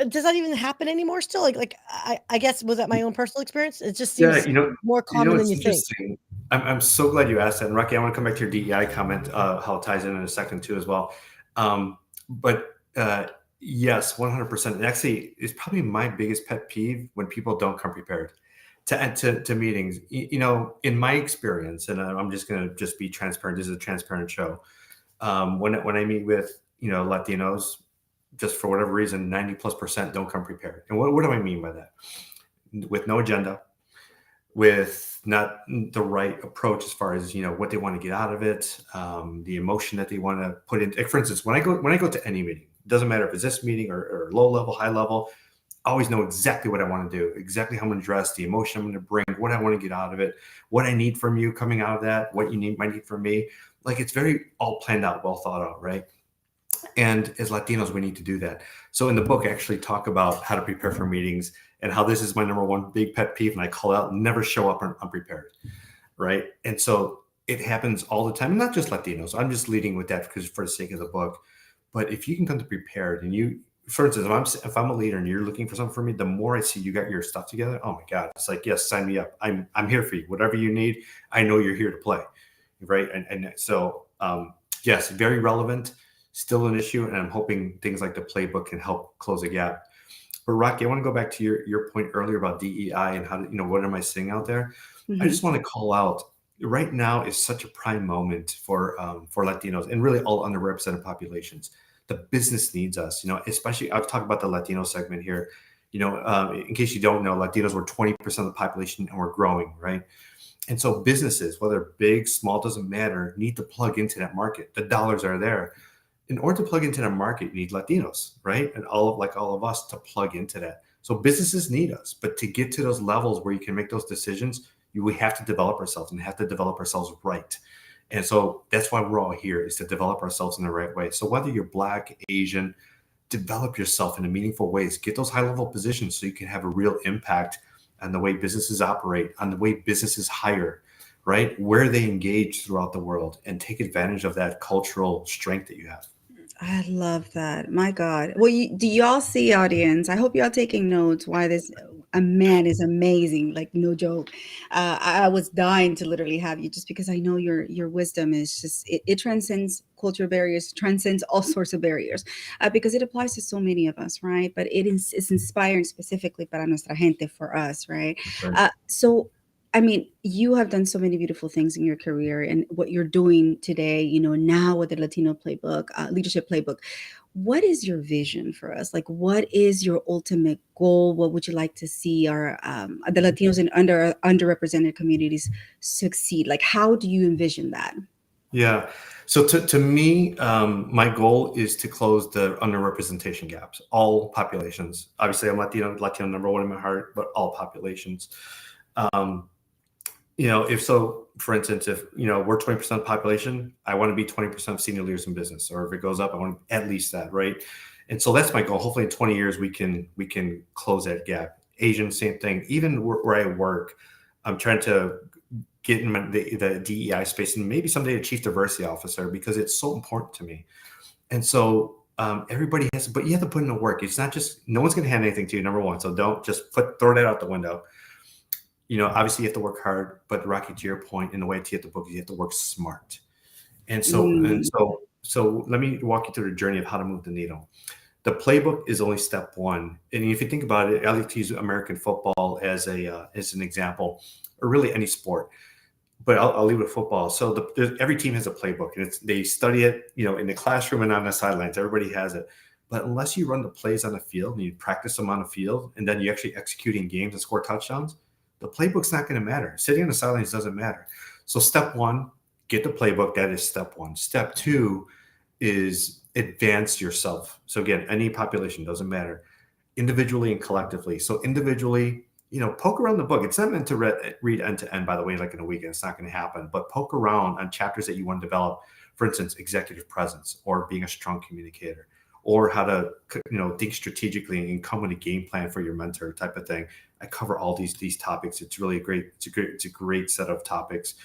does that even happen anymore still? I guess, was that my own personal experience? It just Yeah, seems more common than it's you think. interesting. I'm so glad you asked that. And Rocky, I want to come back to your DEI comment, how it ties in a second too as well. But yes, 100%. And actually, it's probably my biggest pet peeve when people don't come prepared to meetings. In my experience, and I'm just going to just be transparent. This is a transparent show. When I meet with Latinos, just for whatever reason, 90+% don't come prepared. And what do I mean by that? With no agenda, with not the right approach as far as what they want to get out of it, the emotion that they want to put in. Like, for instance, when I go to any meeting, it doesn't matter if it's this meeting or low level, high level, I always know exactly what I want to do, exactly how I'm going to dress, the emotion I'm going to bring, what I want to get out of it, what I need from you coming out of that, what you might need from me. Like, it's very all planned out, well thought out, right? And as Latinos, we need to do that. So in the book, I actually talk about how to prepare for meetings and how this is my number one big pet peeve. And I call out, never show up unprepared, right? And so it happens all the time, and not just Latinos. I'm just leading with that because for the sake of the book. But if you can come to prepared and for instance, if I'm a leader and you're looking for something from me, the more I see you got your stuff together, oh my God, it's like, yes, sign me up. I'm here for you. Whatever you need, I know you're here to play, right? And so yes, very relevant, still an issue, and I'm hoping things like the playbook can help close a gap. But Rocky, I want to go back to your point earlier about DEI and how to, what am I seeing out there? I mhm. just want to call out, right now is such a prime moment for Latinos and really all underrepresented populations. The business needs us, especially I've talked about the Latino segment here. In case you don't know, Latinos were 20% of the population and we're growing, right? And so businesses, whether big, small, doesn't matter, need to plug into that market. The dollars are there. In order to plug into the market, you need Latinos, right? And all of us to plug into that. So businesses need us, but to get to those levels where you can make those decisions, we have to develop ourselves and have to develop ourselves right. And so that's why we're all here, is to develop ourselves in the right way. So whether you're Black, Asian, develop yourself in a meaningful ways, get those high level positions so you can have a real impact on the way businesses operate, on the way businesses hire, right? Where they engage throughout the world, and take advantage of that cultural strength that you have. I love that. My God. Well, do y'all see, audience? I hope y'all taking notes. Why this? a man is amazing, like no joke. I was dying to literally have you just because I know your wisdom is just it transcends culture barriers, transcends all sorts of barriers, because it applies to so many of us, right? But it's inspiring specifically para nuestra gente, for us, right? Right. So I mean, you have done so many beautiful things in your career, and what you're doing today, now with the Latino Playbook, Leadership Playbook. What is your vision for us? Like, what is your ultimate goal? What would you like to see our the Latinos in underrepresented communities succeed? Like, how do you envision that? Yeah. So to me, my goal is to close the underrepresentation gaps, all populations. Obviously, I'm Latino number one in my heart, but all populations. Um, if so, for instance, if we're 20% population, I want to be 20% of senior leaders in business, or if it goes up, I want at least that, right? And so that's my goal. Hopefully, in 20 years, we can close that gap. Asian, same thing. Even where I work, I'm trying to get in the DEI space and maybe someday a chief diversity officer, because it's so important to me. And so everybody has, but you have to put in the work. It's not just, no one's going to hand anything to you, number one. So don't just throw that out the window. Obviously you have to work hard, but Rocky, to your point, in the way to get the book, you have to work smart. And so, and Mm, so, so let me walk you through the journey of how to move the needle. The playbook is only step one. And if you think about it, I like to use American football as an example, or really any sport, but I'll leave with football. So every team has a playbook, and they study it, in the classroom and on the sidelines. Everybody has it. But unless you run the plays on the field and you practice them on the field, and then you actually execute in games and score touchdowns, the playbook's not going to matter. Sitting on the sidelines doesn't matter. So step one, get the playbook. That is step one. Step two is advance yourself. So again, any population, doesn't matter, individually and collectively. So individually, poke around the book. It's not meant to read end to end, by the way, like in a weekend. It's not going to happen. But poke around on chapters that you want to develop. For instance, executive presence, or being a strong communicator, or how to think strategically and come with a game plan for your mentor, type of thing. I cover all these topics. It's really it's a great set of topics.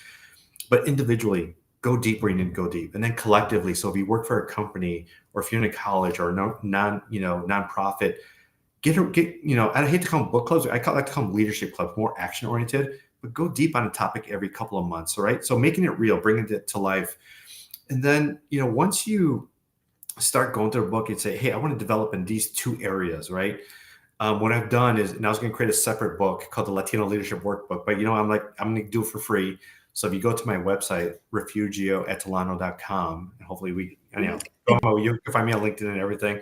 But individually, go deep where you need to go deep, and then collectively. So if you work for a company, or if you're in a college or nonprofit, I hate to call them book clubs. I like to call them leadership clubs, more action oriented, but go deep on a topic every couple of months. All right. So making it real, bringing it to life. And then, once you start going through a book and say, hey, I want to develop in these two areas, right? What I've done is, and I was going to create a separate book called the Latino Leadership Workbook, but I'm going to do it for free. So if you go to my website, refugioatilano.com, and hopefully you can find me on LinkedIn and everything,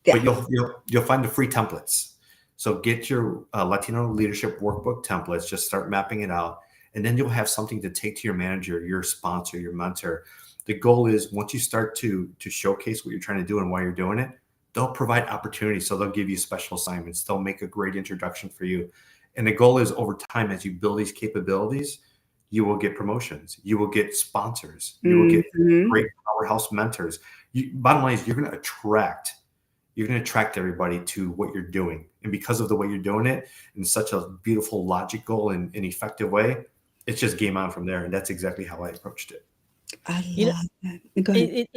yeah. but you'll find the free templates. So get your Latino Leadership Workbook templates, just start mapping it out, and then you'll have something to take to your manager, your sponsor, your mentor. The goal is, once you start to showcase what you're trying to do and why you're doing it, they'll provide opportunities. So they'll give you special assignments. They'll make a great introduction for you. And the goal is, over time, as you build these capabilities, you will get promotions. You will get sponsors. You will get Hmm. great powerhouse mentors. Bottom line is, you're going to attract everybody to what you're doing. And because of the way you're doing it in such a beautiful, logical, and effective way, it's just game on from there. And that's exactly how I approached it. I You know, love that. Go ahead.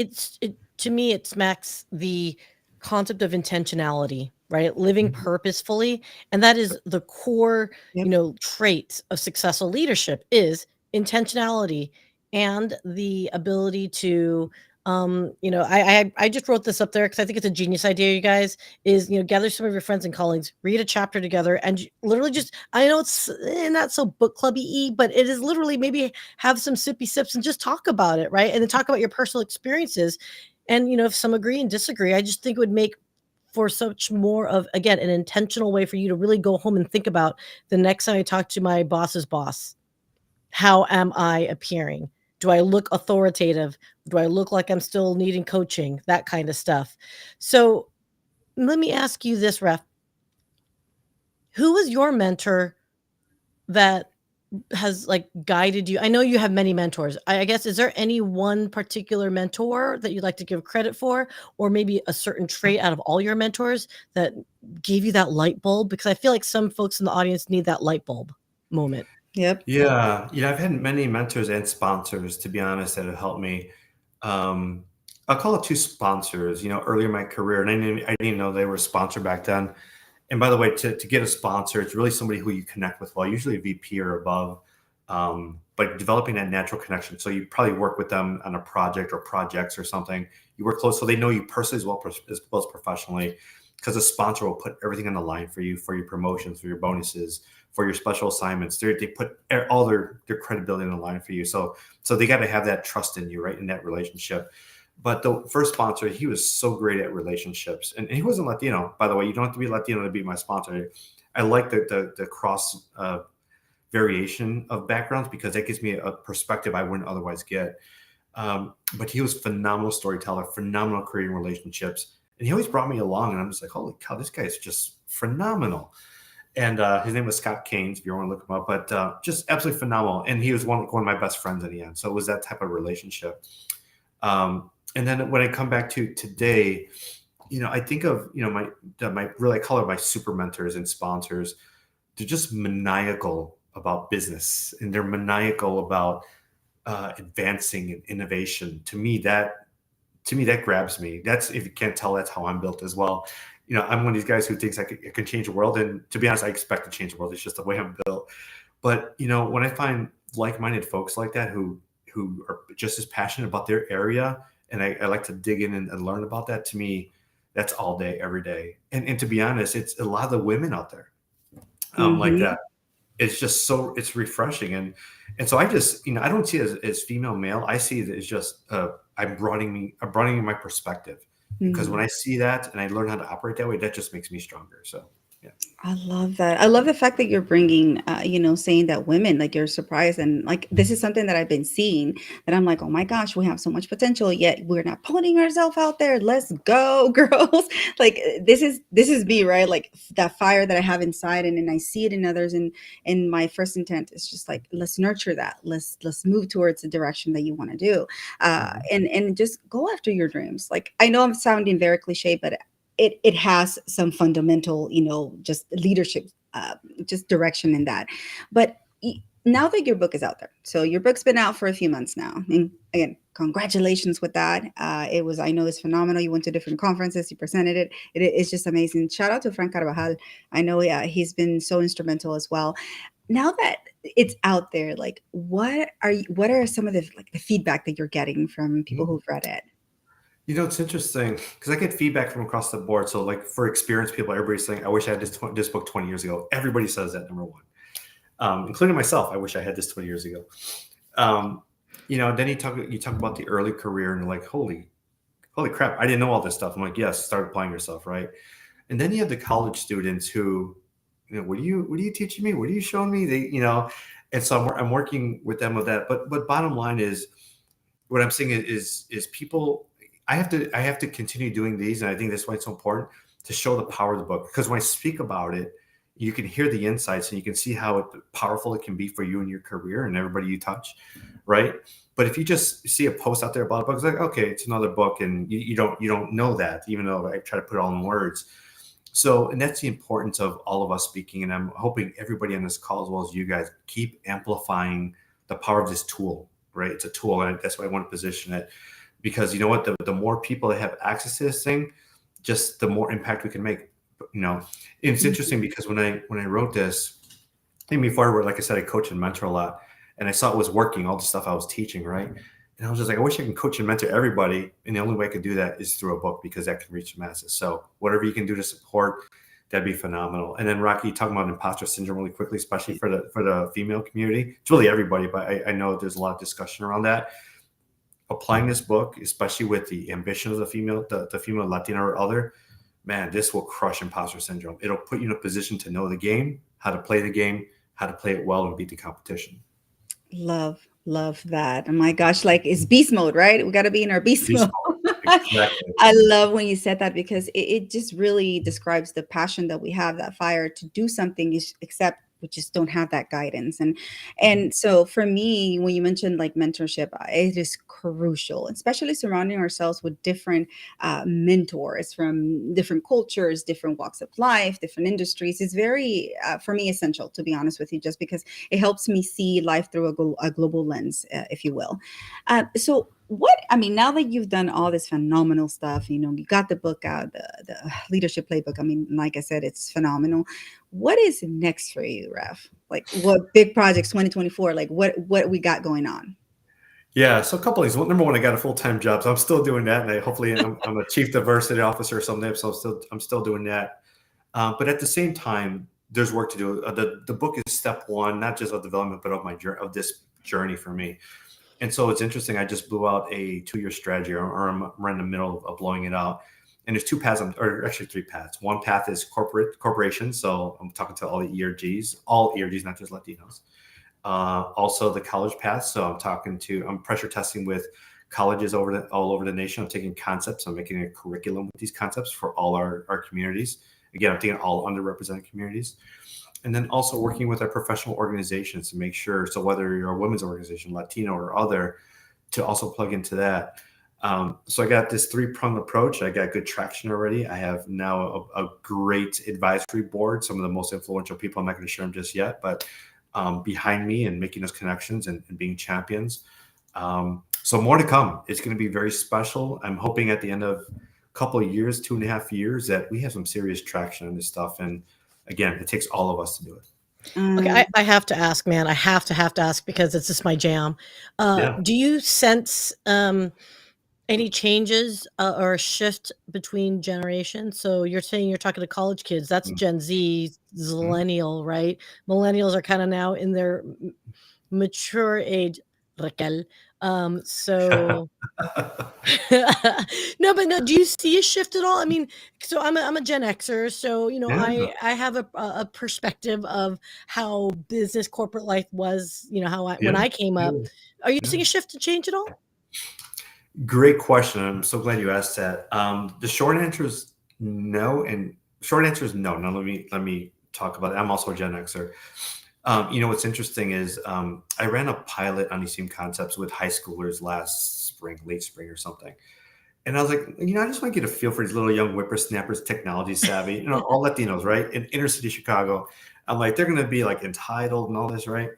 to me, it smacks the concept of intentionality, right? Living Mhm. purposefully, and that is the core, Yep. trait of successful leadership is intentionality, and the ability to, I just wrote this up there because I think it's a genius idea. You guys, is gather some of your friends and colleagues, read a chapter together, and literally just, I know it's not so book clubby, but it is literally, maybe have some sippy sips and just talk about it, right? And then talk about your personal experiences. And if some agree and disagree, I just think it would make for such more of, again, an intentional way for you to really go home and think about, the next time I talk to my boss's boss, how am I appearing? Do I look authoritative? Do I look like I'm still needing coaching? That kind of stuff. So let me ask you this, Ref. Who was your mentor that has, like, guided you? I know you have many mentors. I guess, is there any one particular mentor that you'd like to give credit for, or maybe a certain trait out of all your mentors that gave you that light bulb? Because I feel like some folks in the audience need that light bulb moment. Yep. Yeah. I've had many mentors and sponsors, to be honest, that have helped me. Um, I'll call it two sponsors, earlier in my career. And I didn't even know they were a sponsor back then. And by the way, to get a sponsor, it's really somebody who you connect with well, usually a VP or above, but developing that natural connection. So you probably work with them on a project or projects or something. You work close, so they know you personally as well as professionally, because a sponsor will put everything on the line for your promotions, for your bonuses, for your special assignments. They put all their credibility on the line for you. So they got to have that trust in you, right, in that relationship. But the first sponsor, he was so great at relationships, and he wasn't Latino, by the way. You don't have to be Latino to be my sponsor. I like the cross variation of backgrounds because that gives me a perspective I wouldn't otherwise get. But he was phenomenal storyteller, phenomenal creating relationships, and he always brought me along. And I'm just like, holy cow, this guy is just phenomenal. And his name was Scott Keynes, if you want to look him up. But just absolutely phenomenal. And he was one of my best friends in the end. So it was that type of relationship. And then when I come back to today, I think of my really I call it my super mentors and sponsors. They're just maniacal about business, and they're maniacal about advancing and innovation. To me, that grabs me. That's, if you can't tell, that's how I'm built as well. I'm one of these guys who thinks I can change the world, and to be honest, I expect to change the world. It's just the way I'm built. But when I find like-minded folks like that who are just as passionate about their area, and I like to dig in and learn about that, to me, that's all day, every day. And to be honest, it's a lot of the women out there like that. It's just it's refreshing. And so I just, I don't see it as female, male. I see it as just, I'm broadening my perspective, because when I see that and I learn how to operate that way, that just makes me stronger. So, yeah. I love that. I love the fact that you're bringing, saying that women, like, you're surprised. And like, this is something that I've been seeing, that I'm like, oh my gosh, we have so much potential, yet we're not putting ourselves out there. Let's go, girls. Like, this is me, right? Like, that fire that I have inside, and then I see it in others. And my first intent is just like, let's nurture that. Let's move towards the direction that you want to do. And just go after your dreams. Like, I know I'm sounding very cliche, but it has some fundamental, just leadership, just direction in that. But now that your book is out there, so your book's been out for a few months now, and again, congratulations with that. I know it's phenomenal. You went to different conferences, you presented it. It's just amazing. Shout out to Frank Carvajal. I know, he's been so instrumental as well. Now that it's out there, like, what are some of the, like, the feedback that you're getting from people who've read it? It's interesting because I get feedback from across the board. So, like, for experienced people, everybody's saying, I wish I had this book 20 years ago. Everybody says that, number one, including myself. I wish I had this 20 years ago. Then you talk about the early career, and you're like, holy crap, I didn't know all this stuff. I'm like, yes, start applying yourself, right? And then you have the college students who, what are you teaching me? What are you showing me? And so I'm working with them with that. But bottom line is, what I'm saying is people, I have to continue doing these, and I think that's why it's so important to show the power of the book. Because when I speak about it, you can hear the insights, and you can see how powerful it can be for you in your career and everybody you touch, right? But if you just see a post out there about a book, it's like, okay, it's another book, and you don't know that, even though I try to put it all in words. So, and that's the importance of all of us speaking, and I'm hoping everybody on this call, as well as you guys, keep amplifying the power of this tool, right? It's a tool, and that's why I want to position it. Because you know what, the more people that have access to this thing, just the more impact we can make. It's interesting because when I wrote this, even before, like I said, I coach and mentor a lot, and I saw it was working, all the stuff I was teaching, right? And I was just like, I wish I can coach and mentor everybody, and the only way I could do that is through a book, because that can reach the masses. So whatever you can do to support, that'd be phenomenal. And then, Rocky, talking about imposter syndrome really quickly, especially for the female community. It's really everybody, but I know there's a lot of discussion around that. Applying this book, especially with the ambition of the female Latina or other, man, this will crush imposter syndrome. It'll put you in a position to know the game, how to play the game, how to play it well, and beat the competition. Love that. Oh my gosh, like, it's beast mode, right? We got to be in our beast mode. Exactly. I love when you said that, because it just really describes the passion that we have, that fire to do something, except we just don't have that guidance. And so for me, when you mentioned, like, mentorship, it is crucial, especially surrounding ourselves with different mentors from different cultures, different walks of life, different industries. Is very, for me, essential, to be honest with you, just because it helps me see life through a global lens, if you will. So what I mean, now that you've done all this phenomenal stuff, you got the book out, the leadership playbook. I mean, like I said, it's phenomenal. What is next for you, Ref? Like, what big projects 2024? Like, what we got going on? Yeah, so a couple of things. Well, number one, I got a full-time job, so I'm still doing that, and hopefully I'm a chief diversity officer someday, so I'm still doing that. But at the same time, there's work to do. The book is step one, not just of development, but of my journey, of this journey for me. And so it's interesting. I just blew out a 2-year strategy, or I'm in the middle of blowing it out. And there's two paths, or actually three paths. One path is corporations. So I'm talking to all ERGs, not just Latinos. Also the college path. So I'm pressure testing with colleges all over the nation. I'm taking concepts. I'm making a curriculum with these concepts for all our communities. Again, I'm taking all underrepresented communities. And then also working with our professional organizations to make sure, so whether you're a women's organization, Latino or other, to also plug into that. So I got this 3-pronged approach. I got good traction already. I have now a great advisory board, some of the most influential people. I'm not going to share them just yet, but behind me and making those connections and being champions. So more to come. It's going to be very special. I'm hoping at the end of a couple of years, 2.5 years, that we have some serious traction on this stuff. And again, it takes all of us to do it. Okay, Um, I have to ask, man. I have to ask because it's just my jam. Yeah. Do you sense any changes or a shift between generations? So you're saying you're talking to college kids. That's Gen Z, Mhm. Zillennial, right? Millennials are kind of now in their mature age, Raquel. So no, but no. Do you see a shift at all? I mean, so I'm a Gen Xer, so Yeah. I have a perspective of how business corporate life was. How Yeah. when I came up. Yeah. Are you Yeah. seeing a shift to change at all? Great question. I'm so glad you asked that. The short answer is no, and short answer is no. Now let me talk about it. I'm also a Gen Xer. What's interesting is I ran a pilot on these same concepts with high schoolers last spring, late spring or something. And I was like, I just want to get a feel for these little young whippersnappers, technology savvy, all Latinos, right? In inner city Chicago. I'm like, they're going to be like entitled and all this, right?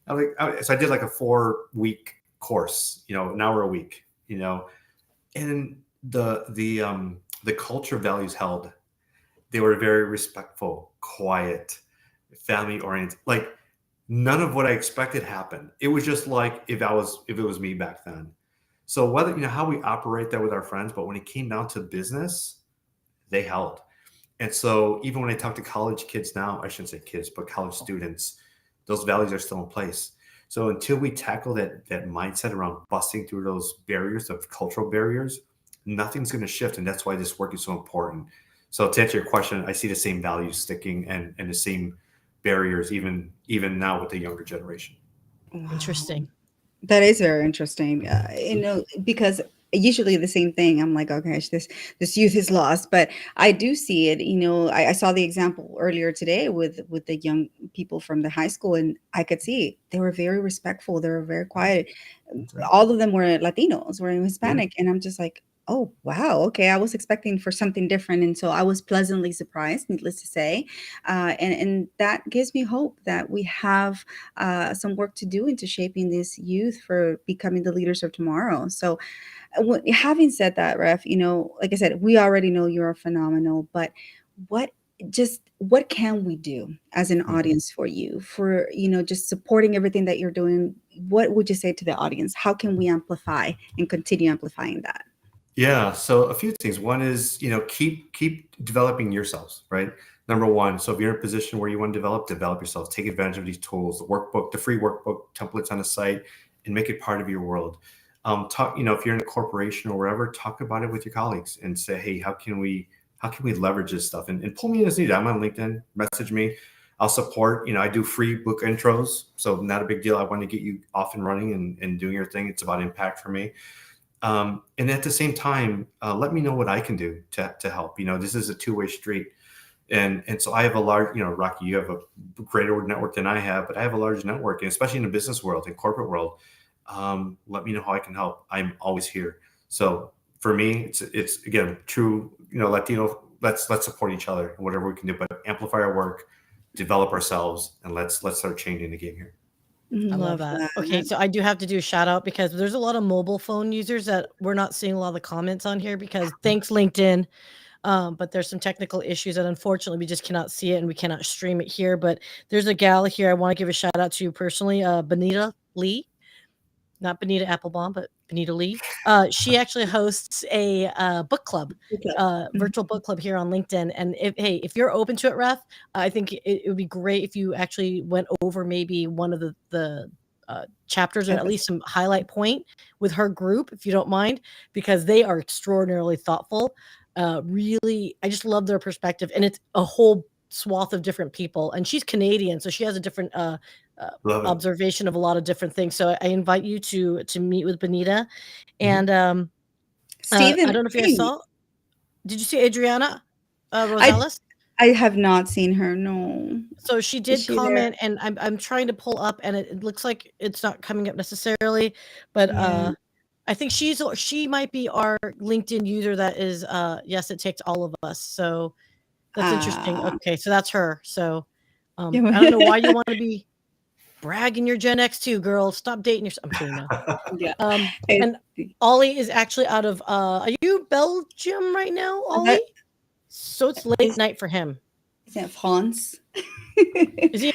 So I did like a 4-week course, an hour a week, and the culture values held. They were very respectful, quiet, family oriented. Like none of what I expected happened. It was just like if it was me back then. So whether how we operate that with our friends, but when it came down to business, they held. And so even when I talk to college kids now, I shouldn't say kids, but college students, those values are still in place. So until we tackle that mindset around busting through those barriers of cultural barriers, nothing's going to shift. And that's why this work is so important. So to answer your question, I see the same values sticking and the same barriers even now with the younger generation. wow. Interesting. That is very interesting. Because usually the same thing. I'm like, oh gosh, this youth is lost, but I do see it. I saw the example earlier today with the young people from the high school, and I could see they were very respectful. They were very quiet. That's right. All of them were Latinos, were Yeah. Hispanic, and I'm just like, oh wow, okay. I was expecting for something different, and so I was pleasantly surprised. Needless to say, and that gives me hope that we have some work to do into shaping this youth for becoming the leaders of tomorrow. So, having said that, Ref, like I said, we already know you're phenomenal, but what what can we do as an Mhm. audience for you for just supporting everything that you're doing? What would you say to the audience? How can we amplify and continue amplifying that? Yeah. So a few things. One is, keep developing yourselves, right? Number one. So if you're in a position where you want to develop yourself, take advantage of these tools, the workbook, the free workbook templates on the site, and make it part of your world. If you're in a corporation or wherever, talk about it with your colleagues and say, hey, how can we leverage this stuff? And pull me in as needed. I'm on LinkedIn, message me. I'll support, I do free book intros. So not a big deal. I want to get you off and running and doing your thing. It's about impact for me. And at the same time, let me know what I can do to help. This is a two-way street. And so I have a large, Rocky, you have a greater network than I have, but I have a large network, and especially in the business world and corporate world. Let me know how I can help. I'm always here. So for me, it's again true, Latino. Let's support each other and whatever we can do, but amplify our work, develop ourselves, and let's start changing the game here. I love Love that. Okay, that. so I do have to do a shout out because there's a lot of mobile phone users that we're not seeing a lot of the comments on here because thanks LinkedIn. But there's some technical issues that unfortunately we just cannot see it and we cannot stream it here. But there's a gal here I want to give a shout out to personally, Benita Lee, not Benita Applebaum, but Benita Lee. She actually hosts a book club, Okay. Mhm. virtual book club here on LinkedIn. And if you're open to it, Ref, I think it would be great if you actually went over maybe one of the chapters and at least some highlight point with her group, if you don't mind, because they are extraordinarily thoughtful. Really, I just love their perspective, and it's a whole swath of different people. And she's Canadian, so she has a different uh, Love it. observation of a lot of different things. So I invite you to meet with Benita, Mhm. and I Stephen don't know if you guys King. saw. Did you see Adriana I Rosales? I have not seen her. No. So she Is did she there? comment, and I'm trying to pull up, and it looks like it's not coming up necessarily, but Yeah. I think she might be our LinkedIn user that is yes, it takes all of us. So that's interesting. Ah. Okay, so that's her. So Yeah. I don't know why you want to be bragging your Gen X too, girl. Stop dating yourself. I'm kidding now. Yeah. And It's, Ollie is actually out of are you Belgium right now, Ollie? that So it's late is night for him. is that France? Is he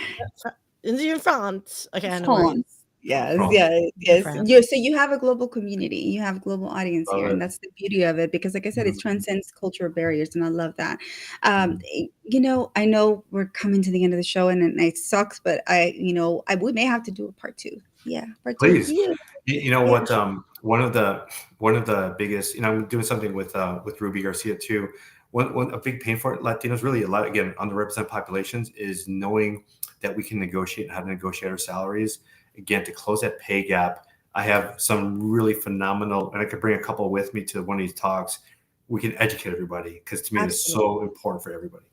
is he in France? Okay, I know where he is. France. Yes, France. yeah, In yes. France. You so you have a global community, you have a global audience Love here, and it. that's the beauty of it. Because, like I said, it Mhm. transcends cultural barriers, and I love that. Mhm. I know we're coming to the end of the show, and it sucks, but we may have to do a part two. Yeah, part two. Please. Yeah, You know yeah, what? One of the biggest. I'm doing something with Ruby Garcia too. One a big pain for Latinos, really a lot again underrepresented populations, is knowing that we can negotiate and how to negotiate our salaries. Again, to close that pay gap, I have some really phenomenal, and I could bring a couple with me to one of these talks. We can educate everybody because to me it's absolutely. so important for everybody.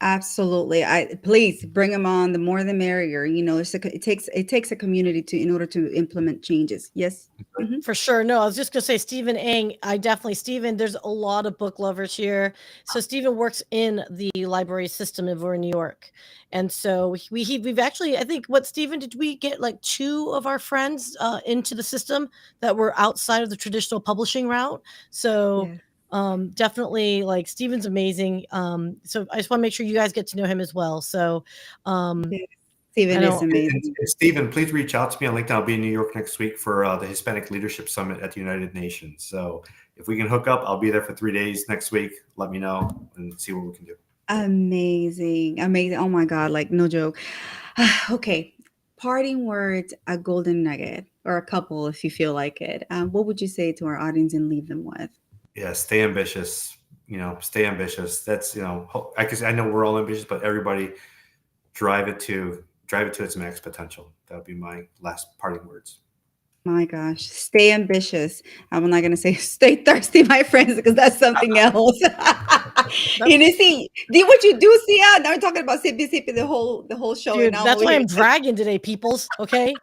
Absolutely. I please bring them on. The more the merrier. It takes a community to in order to implement changes. Yes. Hmm. For sure. No, I was just gonna say Stephen Ang. I definitely Stephen. There's a lot of book lovers here. So Stephen works in the library system over in New York, and so we've actually I think what Stephen did we get like two of our friends into the system that were outside of the traditional publishing route. So Yeah. definitely like Stephen's amazing. So I just want to make sure you guys get to know him as well. So um, Yes. I Steven is know amazing. And Stephen, please reach out to me on LinkedIn. I'll be in New York next week for the Hispanic Leadership Summit at the United Nations. So if we can hook up, I'll be there for 3 days next week. Let me know and see what we can do. Amazing. Amazing. Oh my God, like no joke. Okay. Parting words, a golden nugget, or a couple if you feel like it. What would you say to our audience and leave them with? Yeah, stay ambitious. Stay ambitious. That's I know we're all ambitious, but everybody drive it to its max potential. That would be my last parting words. My gosh, stay ambitious. I'm not gonna say stay thirsty, my friends, because that's something else. that's See what you do, see? Now we're talking about sippy sippy the whole show, and dude. now I'm That's over why here. I'm dragging today, peoples. Okay,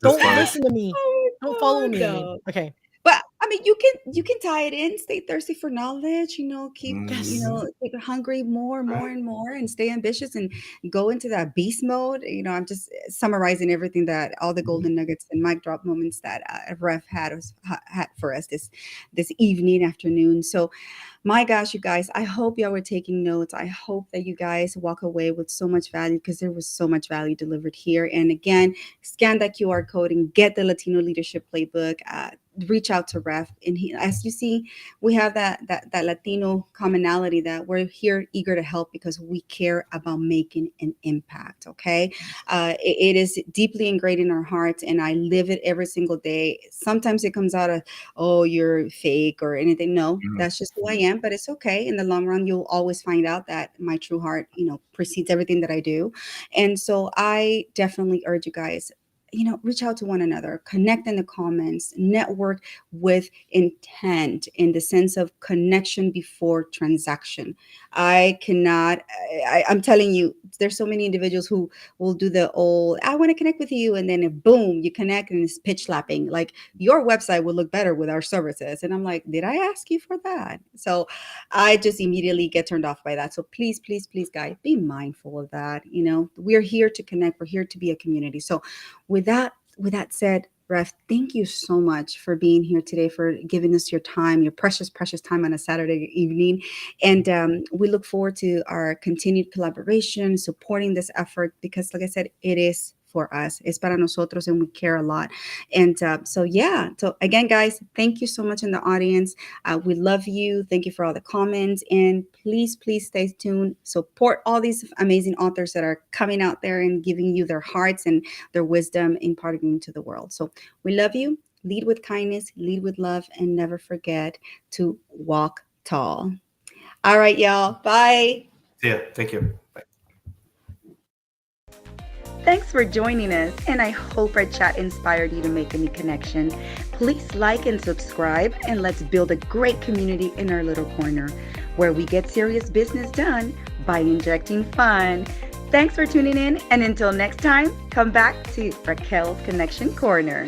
That's don't funny. listen to me. Don't follow Oh my me. I mean, God, no. okay. But I mean, you can tie it in. Stay thirsty for knowledge. Keep Yes. keep hungry more and more, and stay ambitious and go into that beast mode. I'm just summarizing everything that all the Mhm. golden nuggets and mic drop moments that Ref had for us this evening afternoon. So my gosh, you guys, I hope y'all were taking notes. I hope that you guys walk away with so much value because there was so much value delivered here. And again, scan that QR code and get the Latino Leadership Playbook. Reach out to Ref, and as you see, we have that Latino commonality that we're here eager to help because we care about making an impact. Okay, it is deeply ingrained in our hearts, and I live it every single day. Sometimes it comes out of, oh, you're fake or anything. No, Mhm. that's just who I am, but it's okay. In the long run, you'll always find out that my true heart, precedes everything that I do. And so I definitely urge you guys, reach out to one another, connect in the comments, network with intent in the sense of connection before transaction. I cannot, I'm telling you, there's so many individuals who will do the old, I want to connect with you. And then boom, you connect and it's pitch slapping. Like your website would look better with our services. And I'm like, did I ask you for that? So I just immediately get turned off by that. So please, please, please, guys, be mindful of that. We're here to connect. We're here to be a community. So with that, with that said, Ref, thank you so much for being here today, for giving us your time, your precious, precious time on a Saturday evening. And we look forward to our continued collaboration, supporting this effort, because, like I said, it is for us. Es para nosotros, and we care a lot. And yeah. So again, guys, thank you so much in the audience. We love you. Thank you for all the comments. And please, please stay tuned. Support all these amazing authors that are coming out there and giving you their hearts and their wisdom, imparting into the world. So we love you. Lead with kindness, lead with love, and never forget to walk tall. All right, y'all. Bye. See ya. Thank you. Bye. Thanks for joining us, and I hope our chat inspired you to make a new connection. Please like and subscribe, and let's build a great community in our little corner where we get serious business done by injecting fun. Thanks for tuning in, and until next time, come back to Raquel's Connection Corner.